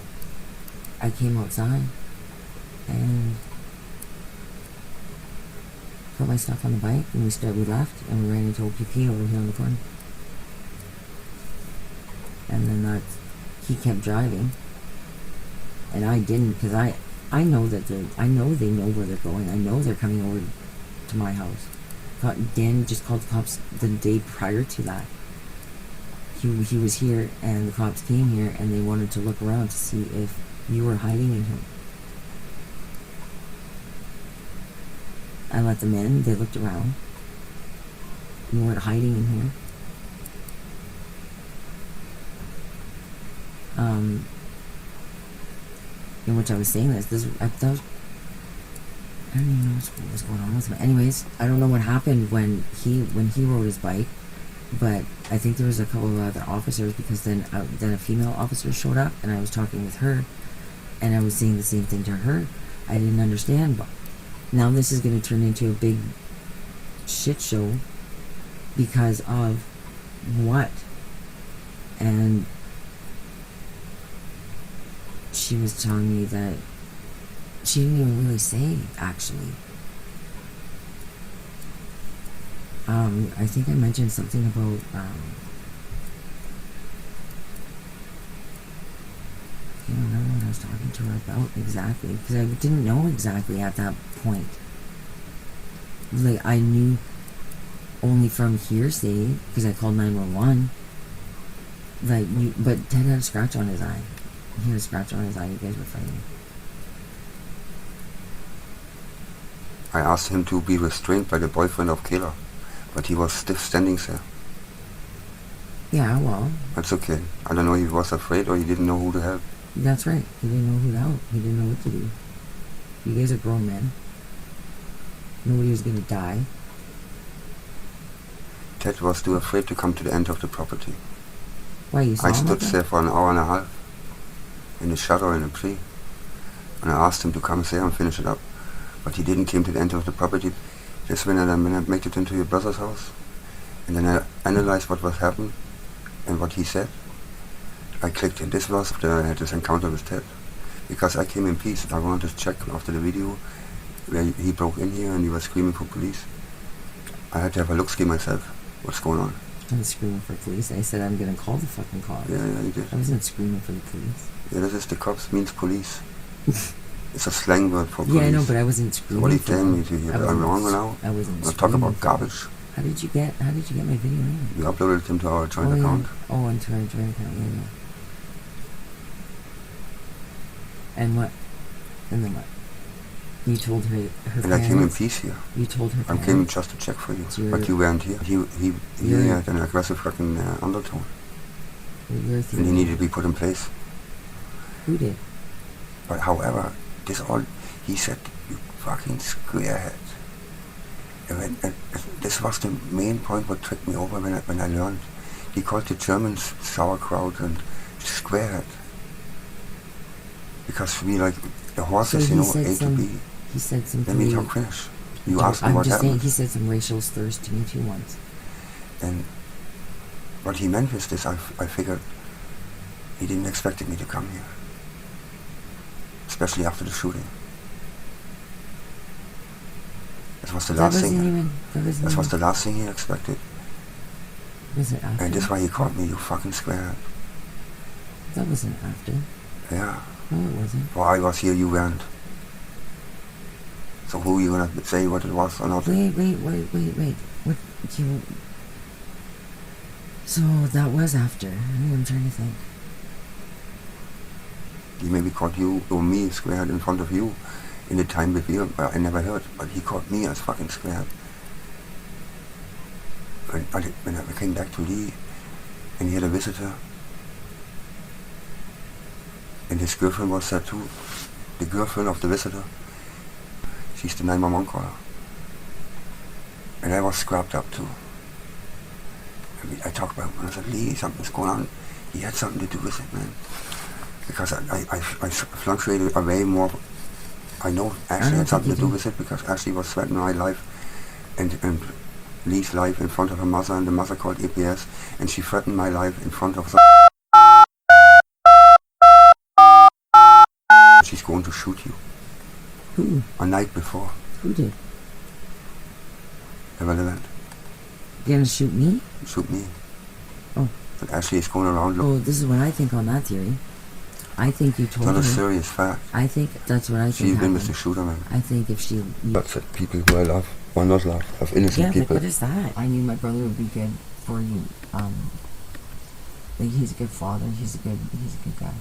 I came outside and put my stuff on the bike, and we left, and we ran into OPP over here on the corner. And then he kept driving, and I didn't, because I know that they know where they're going. I know they're coming over to my house. Dan just called the cops the day prior to that. He was here, and the cops came here, and they wanted to look around to see if you were hiding in here. I let them in. They looked around. You weren't hiding in here. In which I was saying I don't even know what was going on with him. Anyways, I don't know what happened when he rode his bike, but I think there was a couple of other officers, because then a female officer showed up, and I was talking with her, and I was saying the same thing to her. I didn't understand, but now this is going to turn into a big shit show because of what? And she was telling me that she didn't even really say, actually. I think I mentioned something about, I can't remember what I was talking to her about exactly, because I didn't know exactly at that point. Like, I knew only from hearsay, because I called 911, but Ted had a scratch on his eye. He had a scratch on his eye. You guys were fighting. I asked him to be restrained by the boyfriend of Kayla, but he was stiff standing there. Yeah, well. That's okay. I don't know if he was afraid or he didn't know who to help. That's right. He didn't know who to help. He didn't know what to do. You guys are grown men. Nobody was gonna die. Ted was too afraid to come to the end of the property. Why, you saw I him stood like that? there for an hour and a half in the shadow in a tree, and I asked him to come there and finish it up, but he didn't come to the end of the property. Just when I made it into your brother's house, and then I analyzed what was happened and what he said. I clicked, and this was after I had this encounter with Ted, because I came in peace. I wanted to check after the video where he broke in here and he was screaming for police. I had to have a look-see myself. What's going on? I was screaming for police. I said I'm gonna call the fucking cops. Yeah, you did. I wasn't screaming for the police. Yeah, this is the cops means police. It's a slang word for police. Yeah, I know, but I wasn't So screaming. what are you for telling them. me to hear? I I'm wasn't- wrong now? I wasn't. Let's talk about screaming. garbage. How did you get my video in? You uploaded him to our joint yeah. account. Oh, into our joint account. Yeah. And what? And then what? You told her And parents. I came in peace here. You told her I parents. came just to check for you, So but you weren't here. He You're- had an aggressive fucking undertone, Your and theory. he needed to be put in place. Who did? But however, he said, you fucking squarehead. And this was the main point what tricked me over when I learned. He called the Germans sauerkraut and squarehead. Because we like the horses, So you he know, said A to some- B. He said something. Let me talk finish. You asked me I'm what just saying, happened. he said some racial slurs to me too once. And what he meant with this, I figured he didn't expect me to come here, especially after the shooting. That was the last thing. That was the last thing he expected. Was it after? And that's why he called me, you fucking square. That wasn't after. Yeah. No, it wasn't. Well, I was here, you weren't. So who are you gonna say what it was or not? Wait. What you... So that was after. I'm trying to think. He maybe called you or me squared in front of you in the time with you, but I never heard. But he called me as fucking squared. When I came back to Lee, and he had a visitor, and his girlfriend was there too. The girlfriend of the visitor. She's the 911 caller. And I was scrapped up too. I talked about it when I said, Lee, something's going on. He had something to do with it, man. Because I fluctuated away more. I know Ashley had something to do with it because Ashley was threatening my life and Lee's life in front of her mother, and the mother called EPS, and she threatened my life in front of the... She's going to shoot you. Who? A night before. Who did? Irrelevant. You're gonna shoot me? Shoot me. Oh. But Ashley is going around... Oh, this is what I think on that theory. I think you told her... It's not a serious fact. I think that's what I think She's been happened. with the shooter, man. I think if she... That's it. People who I love, or not love, of innocent yeah, people. but what is that? I knew my brother would be good for you. Like, he's a good father. He's a good guy.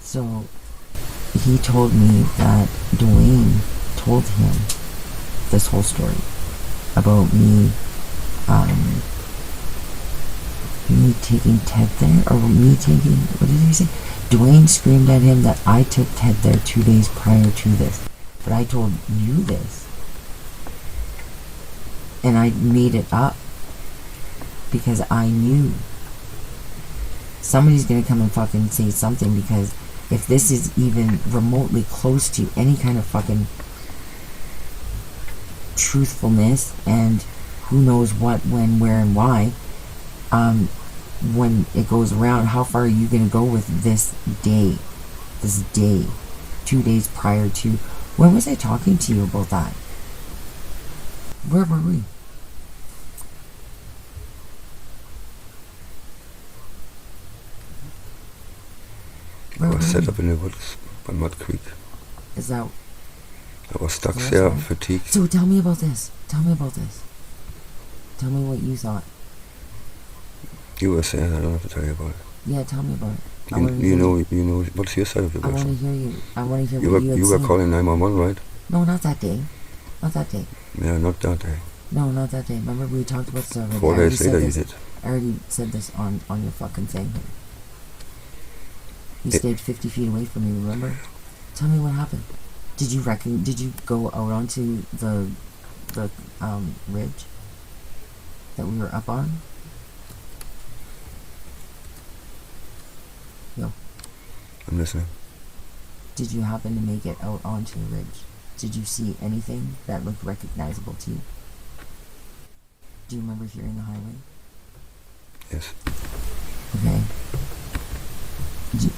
So, he told me that DWAYNE told him this whole story about me taking Ted there, or me taking, what did he say? DWAYNE screamed at him that I took Ted there 2 days prior to this. But I told you this. And I made it up. Because I knew. Somebody's gonna come and fucking say something, because if this is even remotely close to any kind of fucking truthfulness and who knows what, when, where, and why, when it goes around, how far are you gonna go with this day? 2 days prior to... When was I talking to you about that? Where were we? I was set up in the woods by Mud Creek. Is that... I was stuck there, fatigued. So tell me about this. Tell me what you thought. You were saying, I don't have to tell you about it. Yeah, tell me about it. You know, what's your side of the I want to version? hear you. I want to hear You what you had were seen. calling 911, right? No, not that day. Not that day. Yeah, not that day. No, not that day. Remember we talked about this already. 4 days later you did. I already said this on your fucking thing here. You stayed 50 feet away from me, remember? Tell me what happened. Did you go out onto the ridge that we were up on? No. I'm listening. Did you happen to make it out onto the ridge? Did you see anything that looked recognizable to you? Do you remember hearing the highway? Yes. Okay.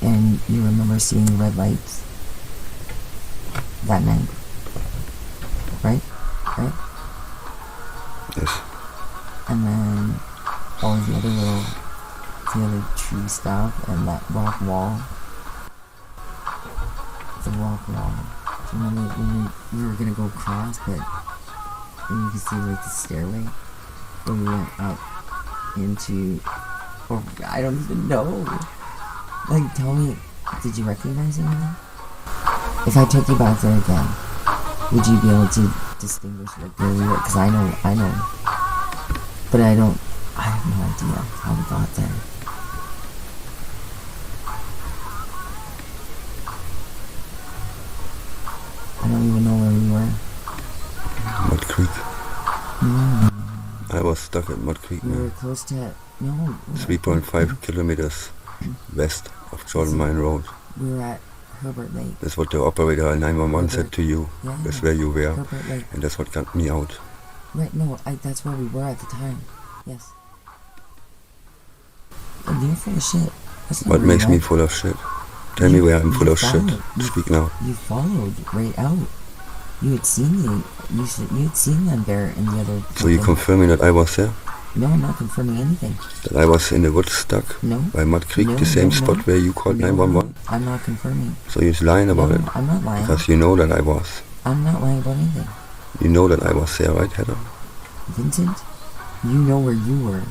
And you remember seeing the red lights that night? Right? Right? Yes. And then all the other tree stuff and that rock wall. The rock wall. Do you remember when we were gonna go across, but when you could see like the stairway where we went up into, or I don't even know. Like, tell me, did you recognize anything? If I took you back there again, would you be able to distinguish like where we were? Because I know, but I have no idea how we got there. I don't even know where we were. Mud Creek. No. I was stuck at Mud Creek, We were man. close to, no. 3.5 kilometers west of Jordan Mine Road. We were at Herbert Lake. That's what the operator at 911 said to you. Yeah, That's where you were. Herbert Lake. And that's what got me out. Right, no, that's where we were at the time. Yes. And you're full of shit. That's not What where makes you me went. full of shit? Tell me where I'm full You of shit. followed. Speak now. You followed right out. You had seen you had seen them there in the other. So you're confirming that I was there? No, I'm not confirming anything. That I was in the woods stuck? No. By Mud Creek, No, the same no, spot no. where you called No, 911? I'm not confirming. So you're lying about No, it? I'm not lying. Because you know that I was. I'm not lying about anything. You know that I was there, right, Heather? Vincent, you know where you were,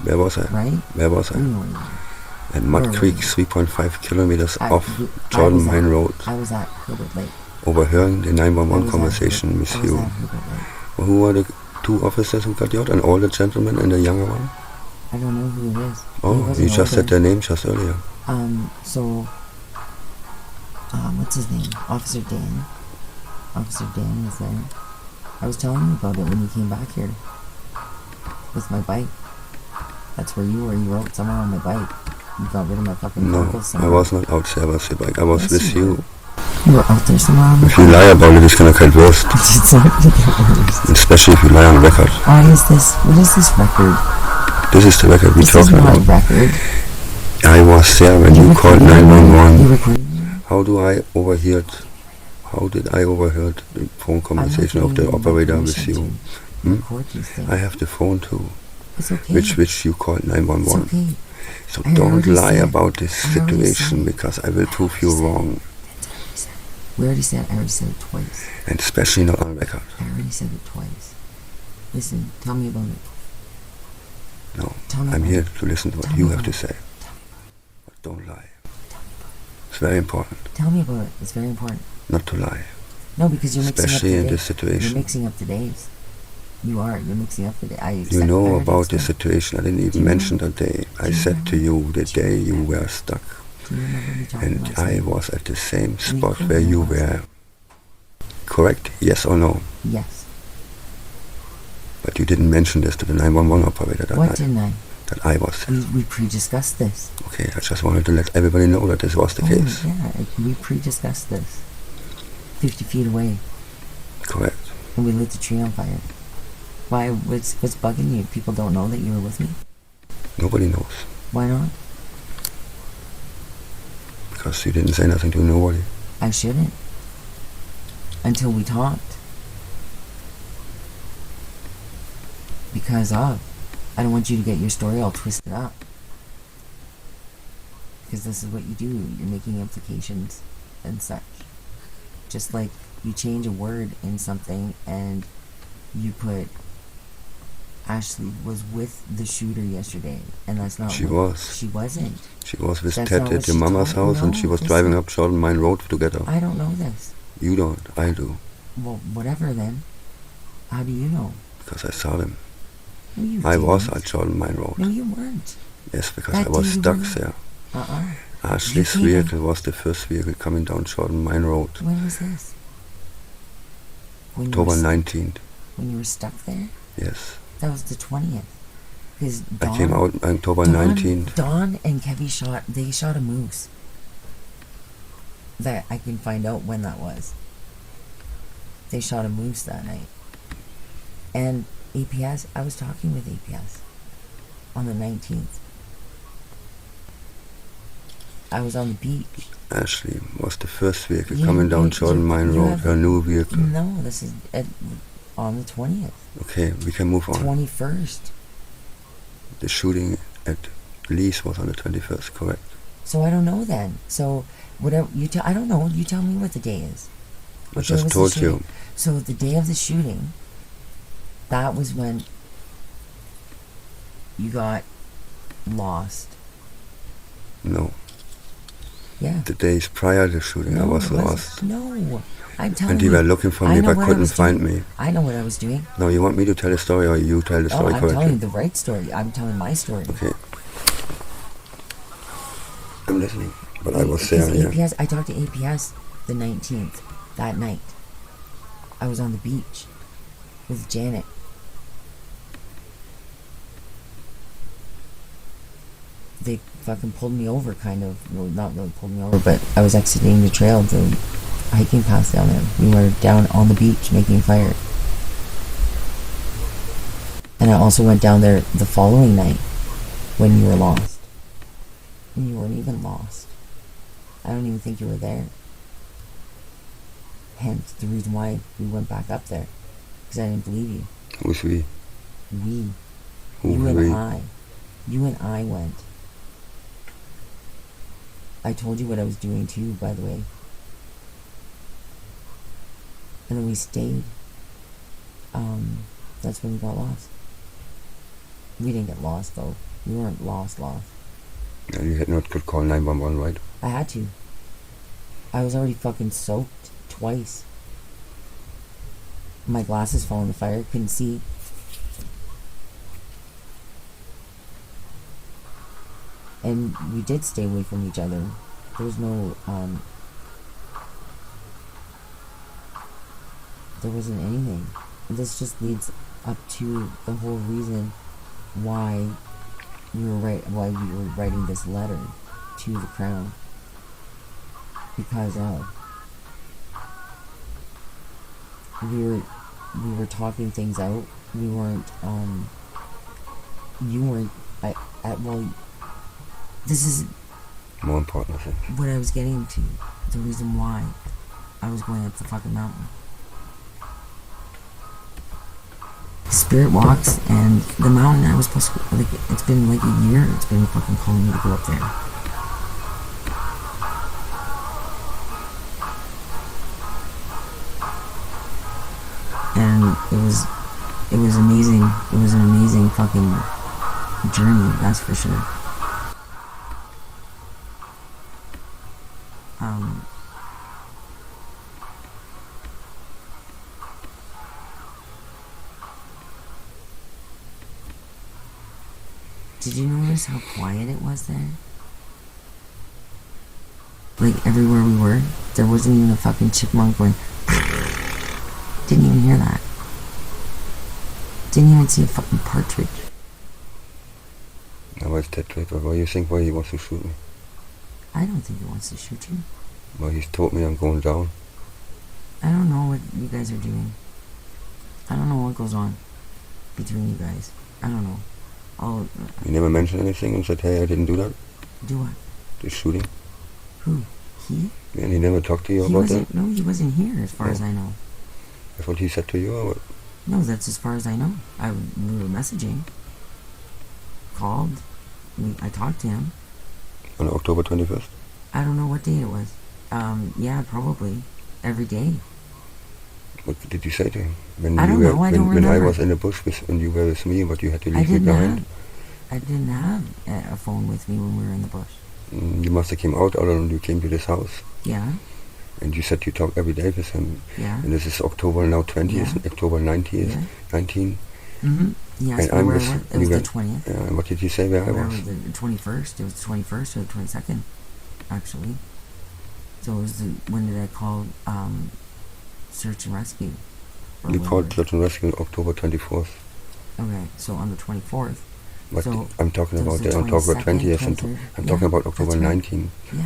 Where was I? right? Where was You I? know where you were. At Mud Where were Creek, you? 3.5 kilometers I- off I Jordan was at- Mine Road. I was at Culprit Lake. Overhearing the I 911 was conversation at, with I was you. at Culprit Lake. Who were the two officers who got you out? An older gentleman and a younger one? I don't know who it is. He Oh, wasn't you just said older. their name just earlier. So, what's his name? Officer Dan. Officer Dan was there. I was telling you about it when you came back here. With my bike. That's where you were. You rode somewhere on my bike. You got rid of my fucking No, goggles I somewhere. was not out there with your bike. I was Yes, with you you. were. You were out there somewhere on the If you bike. lie about it, it's gonna get worse. It's not gonna get worse. Especially if you lie on record. Why is this? What is this record? This is the record we're This is talking my about. record. I was there when you called recording me? You 911. recording me? How do I overheard? How did I overheard the phone conversation of the operator with you? Record these things. I have the phone too, It's okay. which you called It's 911. okay. So I don't already lie said- about this I already situation said- because I will prove you wrong, We already said. I already said it twice. and especially not on record. I already said it twice. Listen, tell me about it. No, Tell me I'm about here it. to listen to what Tell you me have to about say. But don't lie. It's very important Tell me about it. It's very important. not to lie, No, because you're mixing up especially the in days. this You're situation. mixing up the days. You are. You're mixing up the day. You know about the this. situation. I didn't Do even you mention that day. Do I you said remember? to you the day you were stuck, Do you remember me talking and about I something? was at the same We spot could where you have. were. Correct? Yes or no? Yes. But you didn't mention this to the 911 operator that What night. didn't I? That I was there. We pre-discussed this. Okay, I just wanted to let everybody know that this was the case. Yeah, we pre-discussed this. 50 feet away, Correct. and we lit the tree on fire. Why? What's bugging you? People don't know that you were with me? Nobody knows. Why not? Because you didn't say nothing to nobody. I shouldn't. Until we talked. Because of. I don't want you to get your story all twisted up. Because this is what you do. You're making implications and such. Just like you change a word in something and you put Ashley was with the shooter yesterday, and that's not She what- was. She wasn't. She was with That's Ted not at what your she mama's told- house, and no, she was listen. driving up Jordan Mine Road together. I don't know this. You don't. I do. Well, whatever then. How do you know? Because I saw them. No, you I was didn't. at Jordan Mine Road. No, you weren't. Yes, because That I was day you stuck weren't. there. Uh-uh. Ashley's You came- vehicle was the first vehicle coming down Jordan Mine Road. When was this? When you October were, 19th. when you were stuck there? Yes. That was the 20th. Because I came out on October 19th. Dawn and Kevy shot a moose. That I can find out when that was. They shot a moose that night. And APS, I was talking with APS on the 19th. I was on the beach. Ashley was the first vehicle You- coming down you- Jordan you- Mine you Road, have- her new vehicle. No, this is on the 20th. Okay, we can move on. 21st. The shooting at Lee's was on the 21st, correct? So I don't know then. So whatever you tell, I don't know. You tell me what the day is. I What day just was the told shooting? you. So the day of the shooting, that was when you got lost. No. Yeah. The days prior to the shooting, I No, was it wasn't. lost. No, I'm telling And you. they were looking for I me know but what I couldn't was find doing. me. I know what I was doing. No, you want me to tell the story or you tell the Oh, story I'm telling correctly? you the right story. I'm telling my story. Okay. I'm listening. But I was there, Because yeah. APS, I talked to APS the 19th, that night. I was on the beach with Janet. They fucking pulled me over, kind of. Well, not really pulled me over, but I was exiting the trail, the hiking path down there. We were down on the beach making fire. And I also went down there the following night when you were lost. And you weren't even lost. I don't even think you were there. Hence the reason why we went back up there. Because I didn't believe you. Who's we? We. Who You and we? I. You and I went. I told you what I was doing too, by the way. And then we stayed. That's when we got lost. We didn't get lost though. We weren't lost. Yeah, you had not could call 911, right? I had to. I was already fucking soaked twice. My glasses fell in the fire, couldn't see. And we did stay away from each other. There was no, there wasn't anything. This just leads up to the whole reason why why we were writing this letter to the Crown. Because we were talking things out. We weren't, you weren't, well, this is More important, I think. what I was getting to. The reason why I was going up the fucking mountain. Spirit walks, and the mountain I was supposed to, like, it's been like a year, it's been fucking calling me to go up there. And it was amazing. It was an amazing fucking journey, that's for sure. Did you notice how quiet it was there? Like, everywhere we were, there wasn't even a fucking chipmunk going. Didn't even hear that. Didn't even see a fucking partridge. Now where's TED DRAPER? Why do you think why he wants to shoot me? I don't think he wants to shoot you. Well, he's told me I'm going down. I don't know what you guys are doing. I don't know what goes on between you guys. I don't know. You never mentioned anything and said, hey, I didn't do that? Do what? The shooting? Who? He? And he never talked to you about that? No, he wasn't here as far as I know. That's what he said to you, or what? No, that's as far as I know. We were messaging. Called. I talked to him. On October 21st? I don't know what date it was. Yeah, probably. Every day. What did you say to him? When I don't know, I don't when I remember. was in the bush when you were with me, but you had to leave me behind? I didn't have a phone with me when we were in the bush. You must have came out and you came to this house. Yeah. And you said you talk every day with him. Yeah. And this is October now 20th, Yeah. October 90th, Yeah. 19. Mm-hmm. Yes, And I'm where with- I was. It was the 20th. Yeah, and what did you say where I Where was? was the 21st? It was the 21st or the 22nd, actually. So it was when did I call search and rescue? Or You whatever. called search and rescue October 24th. Okay, so on the 24th. But So I'm talking so about it's the I'm talking about 20th 22nd, and 23rd. I'm Yeah, talking about October that's right. 19th. Yeah.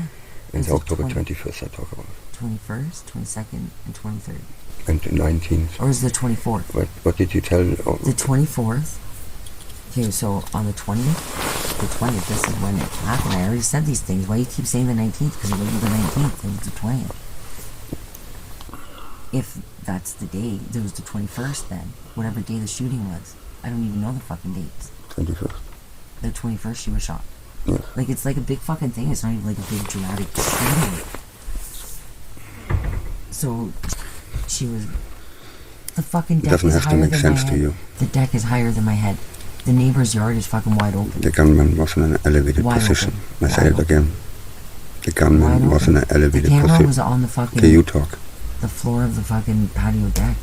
And It's the October 20 21st I talk about. 21st, 22nd, and 23rd. And the 19th. Or is it the 24th? What did you tell? The 24th. Okay, so on the 20th, this is when it happened. I already said these things. Why do you keep saying the 19th? Because it wasn't the 19th, it was the 20th. If that's the day, there was the 21st then. Whatever day the shooting was. I don't even know the fucking dates. 21st. The 21st she was shot. Yeah. Like, it's like a big fucking thing. It's not even like a big dramatic shooting. So, she was... The fucking It deck doesn't is have to higher make than sense my to head. you. The deck is higher than my head. The neighbor's yard is fucking wide open. The gunman was in an elevated Wide position. open. I say Wide it open. again. The gunman Wide was in open. an elevated The camera position. was on the fucking... Okay, you talk. The floor of the fucking patio deck.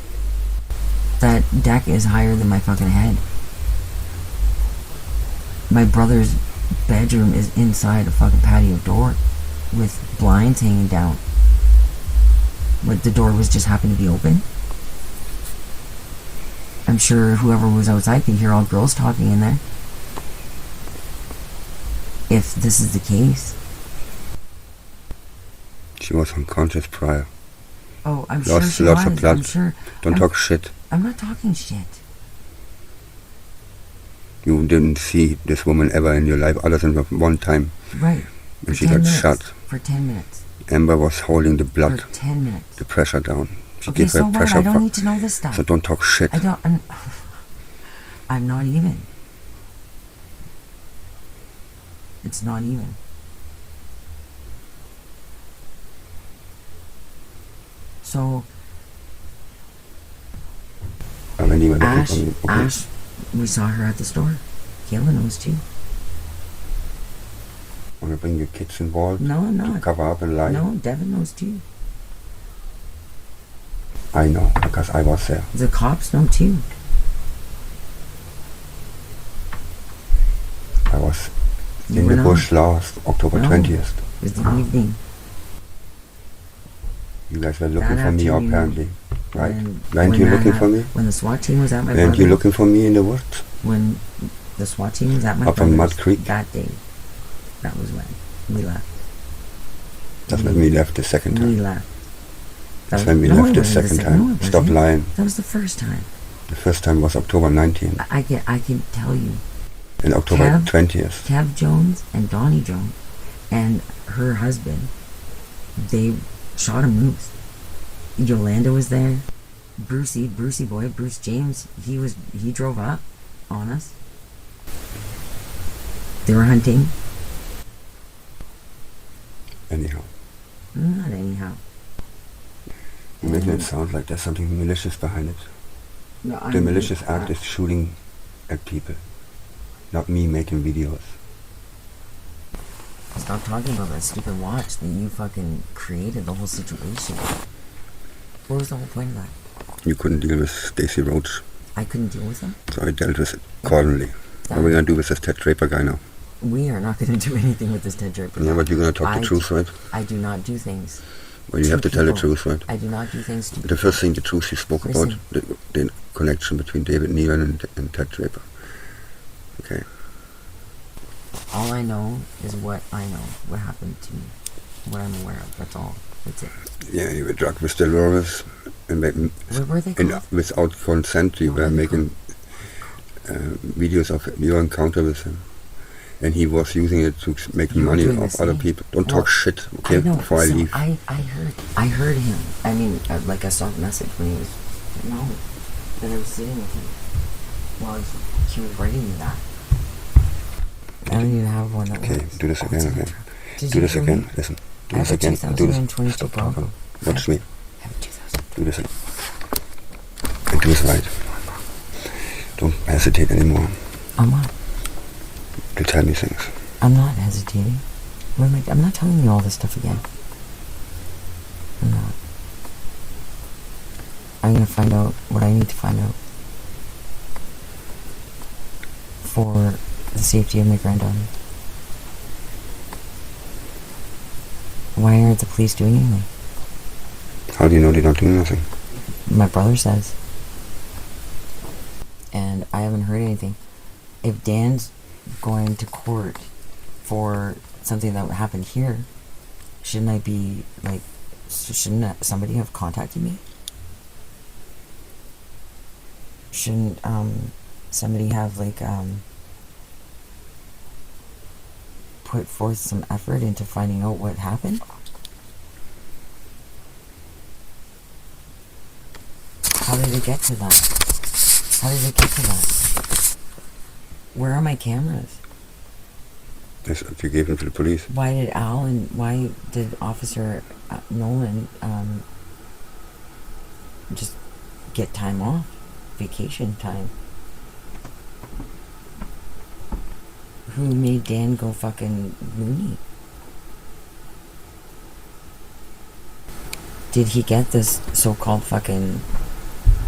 That deck is higher than my fucking head. My brother's bedroom is inside a fucking patio door with blinds hanging down. But the door was just happened to be open. I'm sure whoever was outside could hear all girls talking in there. If this is the case. She was unconscious prior. Oh, I'm Lost sure she lots was. of blood. I'm sure. Don't talk shit. I'm not talking shit. You didn't see this woman ever in your life other than one time Right. when For she 10 got minutes. shot. For 10 minutes. Amber was holding the blood, For 10 minutes. the pressure down. She Okay, gave her so what? pressure. I don't need to know this stuff. So don't talk shit. I don't. I'm not even. It's not even. So, When you were looking Ash, for me, okay. Ash, we saw her at the store. Kayla knows too. Want to bring your kids involved? No, I'm To not. cover up and lie? No, Devin knows too. I know, because I was there. The cops know too. I was You in were the not. bush last October No. 20th. It was the evening. You guys were looking That for me afternoon, apparently. Right? When Weren't you that looking for hap- me? When the SWAT team was at my Weren't you brother's. looking for me in the woods? When the SWAT team was at my Up on brother's Mud Creek? that day. That was when we left. That's when we left the second We time. left. That's when we left the second time. Stop lying. That was the first time. The first time was October 19th I can tell you. and October Kev? 20th. Kev Jones and Donnie Jones and her husband, they shot a moose. Yolanda was there. Brucey boy, Bruce James, he drove up on us. They were hunting. Anyhow, Not anyhow. you're making it sound like there's something malicious behind it. No, The malicious act is shooting at people, not me making videos. Stop talking about that stupid watch that you fucking created the whole situation. What was the whole point of that? You couldn't deal with Stacy Roach, I couldn't deal with them. so I dealt with it accordingly. What are we gonna do with this Ted Draper guy now? We are not going to do anything with this Ted Draper. Yeah, but you're gonna talk the truth, right? I do not do things. Well, you have to tell the truth, right? I do not do things to The first thing, the truth you spoke about, Listen. the connection between David Nealon and Ted Draper. Okay. All I know is what I know, what happened to me, what I'm aware of. That's all. That's it. Yeah, you were drugged with Delores, and What were they called? without consent, you What were were they making videos of your encounter with him. And he was using it to make You were money doing off the other same. people. Don't Well, talk shit, okay? I know. Before I so leave. I heard him. I mean, like I saw the message when he was that I was sitting with him while he was writing me that. I don't even have one that Okay, works. do this Oh, again, it's in the okay? truck. Did Do you this hear again. me? Listen. Do I this have a again. Do this. 2022 Stop Bronco. talking. Watch me. I have a 2000. Do this again. And do this right. Don't hesitate anymore I'm not. to tell me things. I'm not hesitating. I'm not telling you all this stuff again. I'm not. I'm gonna find out what I need to find out for the safety of my granddaughter. Why aren't the police doing anything? How do you know they don't do nothing? My brother says. And I haven't heard anything. If Dan's going to court for something that happened here, shouldn't I be, like, shouldn't somebody have contacted me? Shouldn't, somebody have, like, put forth some effort into finding out what happened? How did it get to that? How did it get to that? Where are my cameras? Yes, you gave them to the police. Why did Officer Nolan just get time off? Vacation time? Who made Dan go fucking loony? Did he get this so-called fucking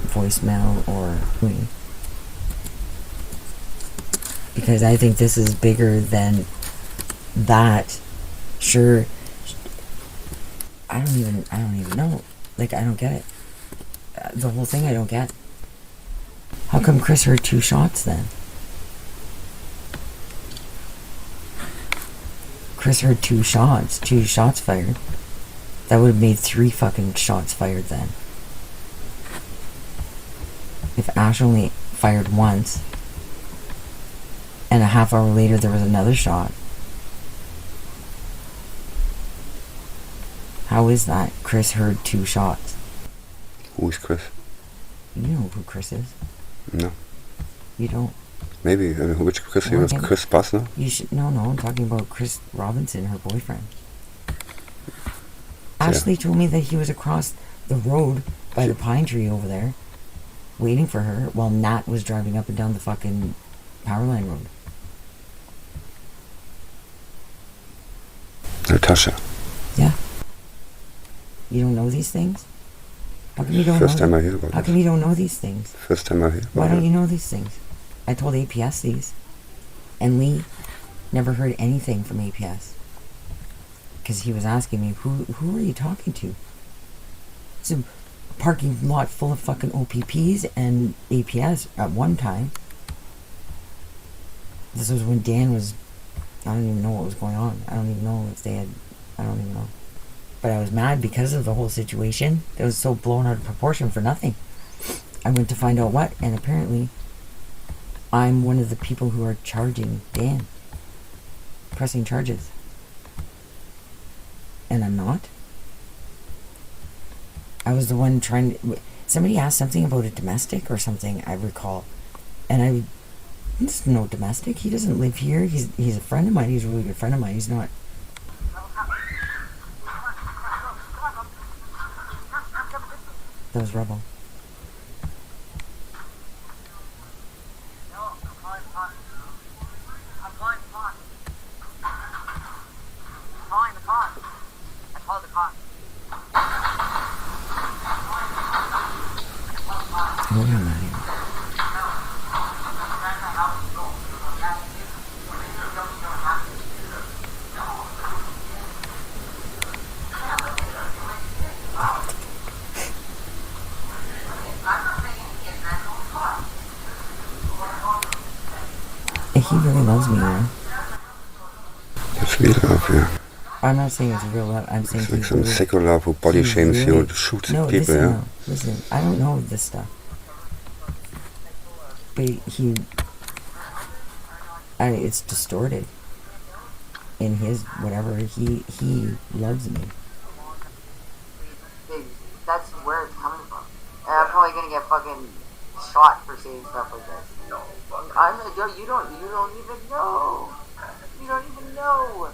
voicemail or... Because I think this is bigger than that. Sure, I don't even know. Like, I don't get it. The whole thing I don't get. How come Chris heard 2 shots then? Chris heard 2 shots fired. That would have made 3 fucking shots fired then. If Ash only fired once, And a half hour later, there was another shot. How is that? Chris heard 2 shots. Who is Chris? You know who Chris is. No. You don't. Maybe. I mean, which Chris? Well, Was Chris Boissoneau? You should. No, I'm talking about Chris Robinson, her boyfriend. Ashley told me that he was across the road by the pine tree over there, waiting for her, while Nat was driving up and down the fucking power line road. Natasha. Yeah. You don't know these things? How come you don't First know time I hear about How this. come you don't know these things? First time I hear about Why don't it. you know these things? I told APS these. And Lee never heard anything from APS. Because he was asking me, who are you talking to? It's a parking lot full of fucking OPPs and APS at one time. This was when Dan was... I don't even know what was going on. I don't even know if they had... I don't even know. But I was mad because of the whole situation. It was so blown out of proportion for nothing. I went to find out what, and apparently I'm one of the people who are charging Dan. Pressing charges. And I'm not. I was the one trying to... Somebody asked something about a domestic or something, I recall. And I... This is no domestic. He doesn't live here. He's a friend of mine. He's a really good friend of mine. He's not... That was Rebel. Hold on, Maddie. He really loves me, you know? It's real love, yeah. I'm not saying it's real love. I'm saying It's like he's some really... sicko love who body shames you really, and shoots no, at people, listen, yeah? No, listen, I don't know this stuff. But it's distorted. In his, whatever, he loves me. That's where it's coming from. And I'm probably gonna get fucking shot for saying stuff like this. You don't even know. You don't even know.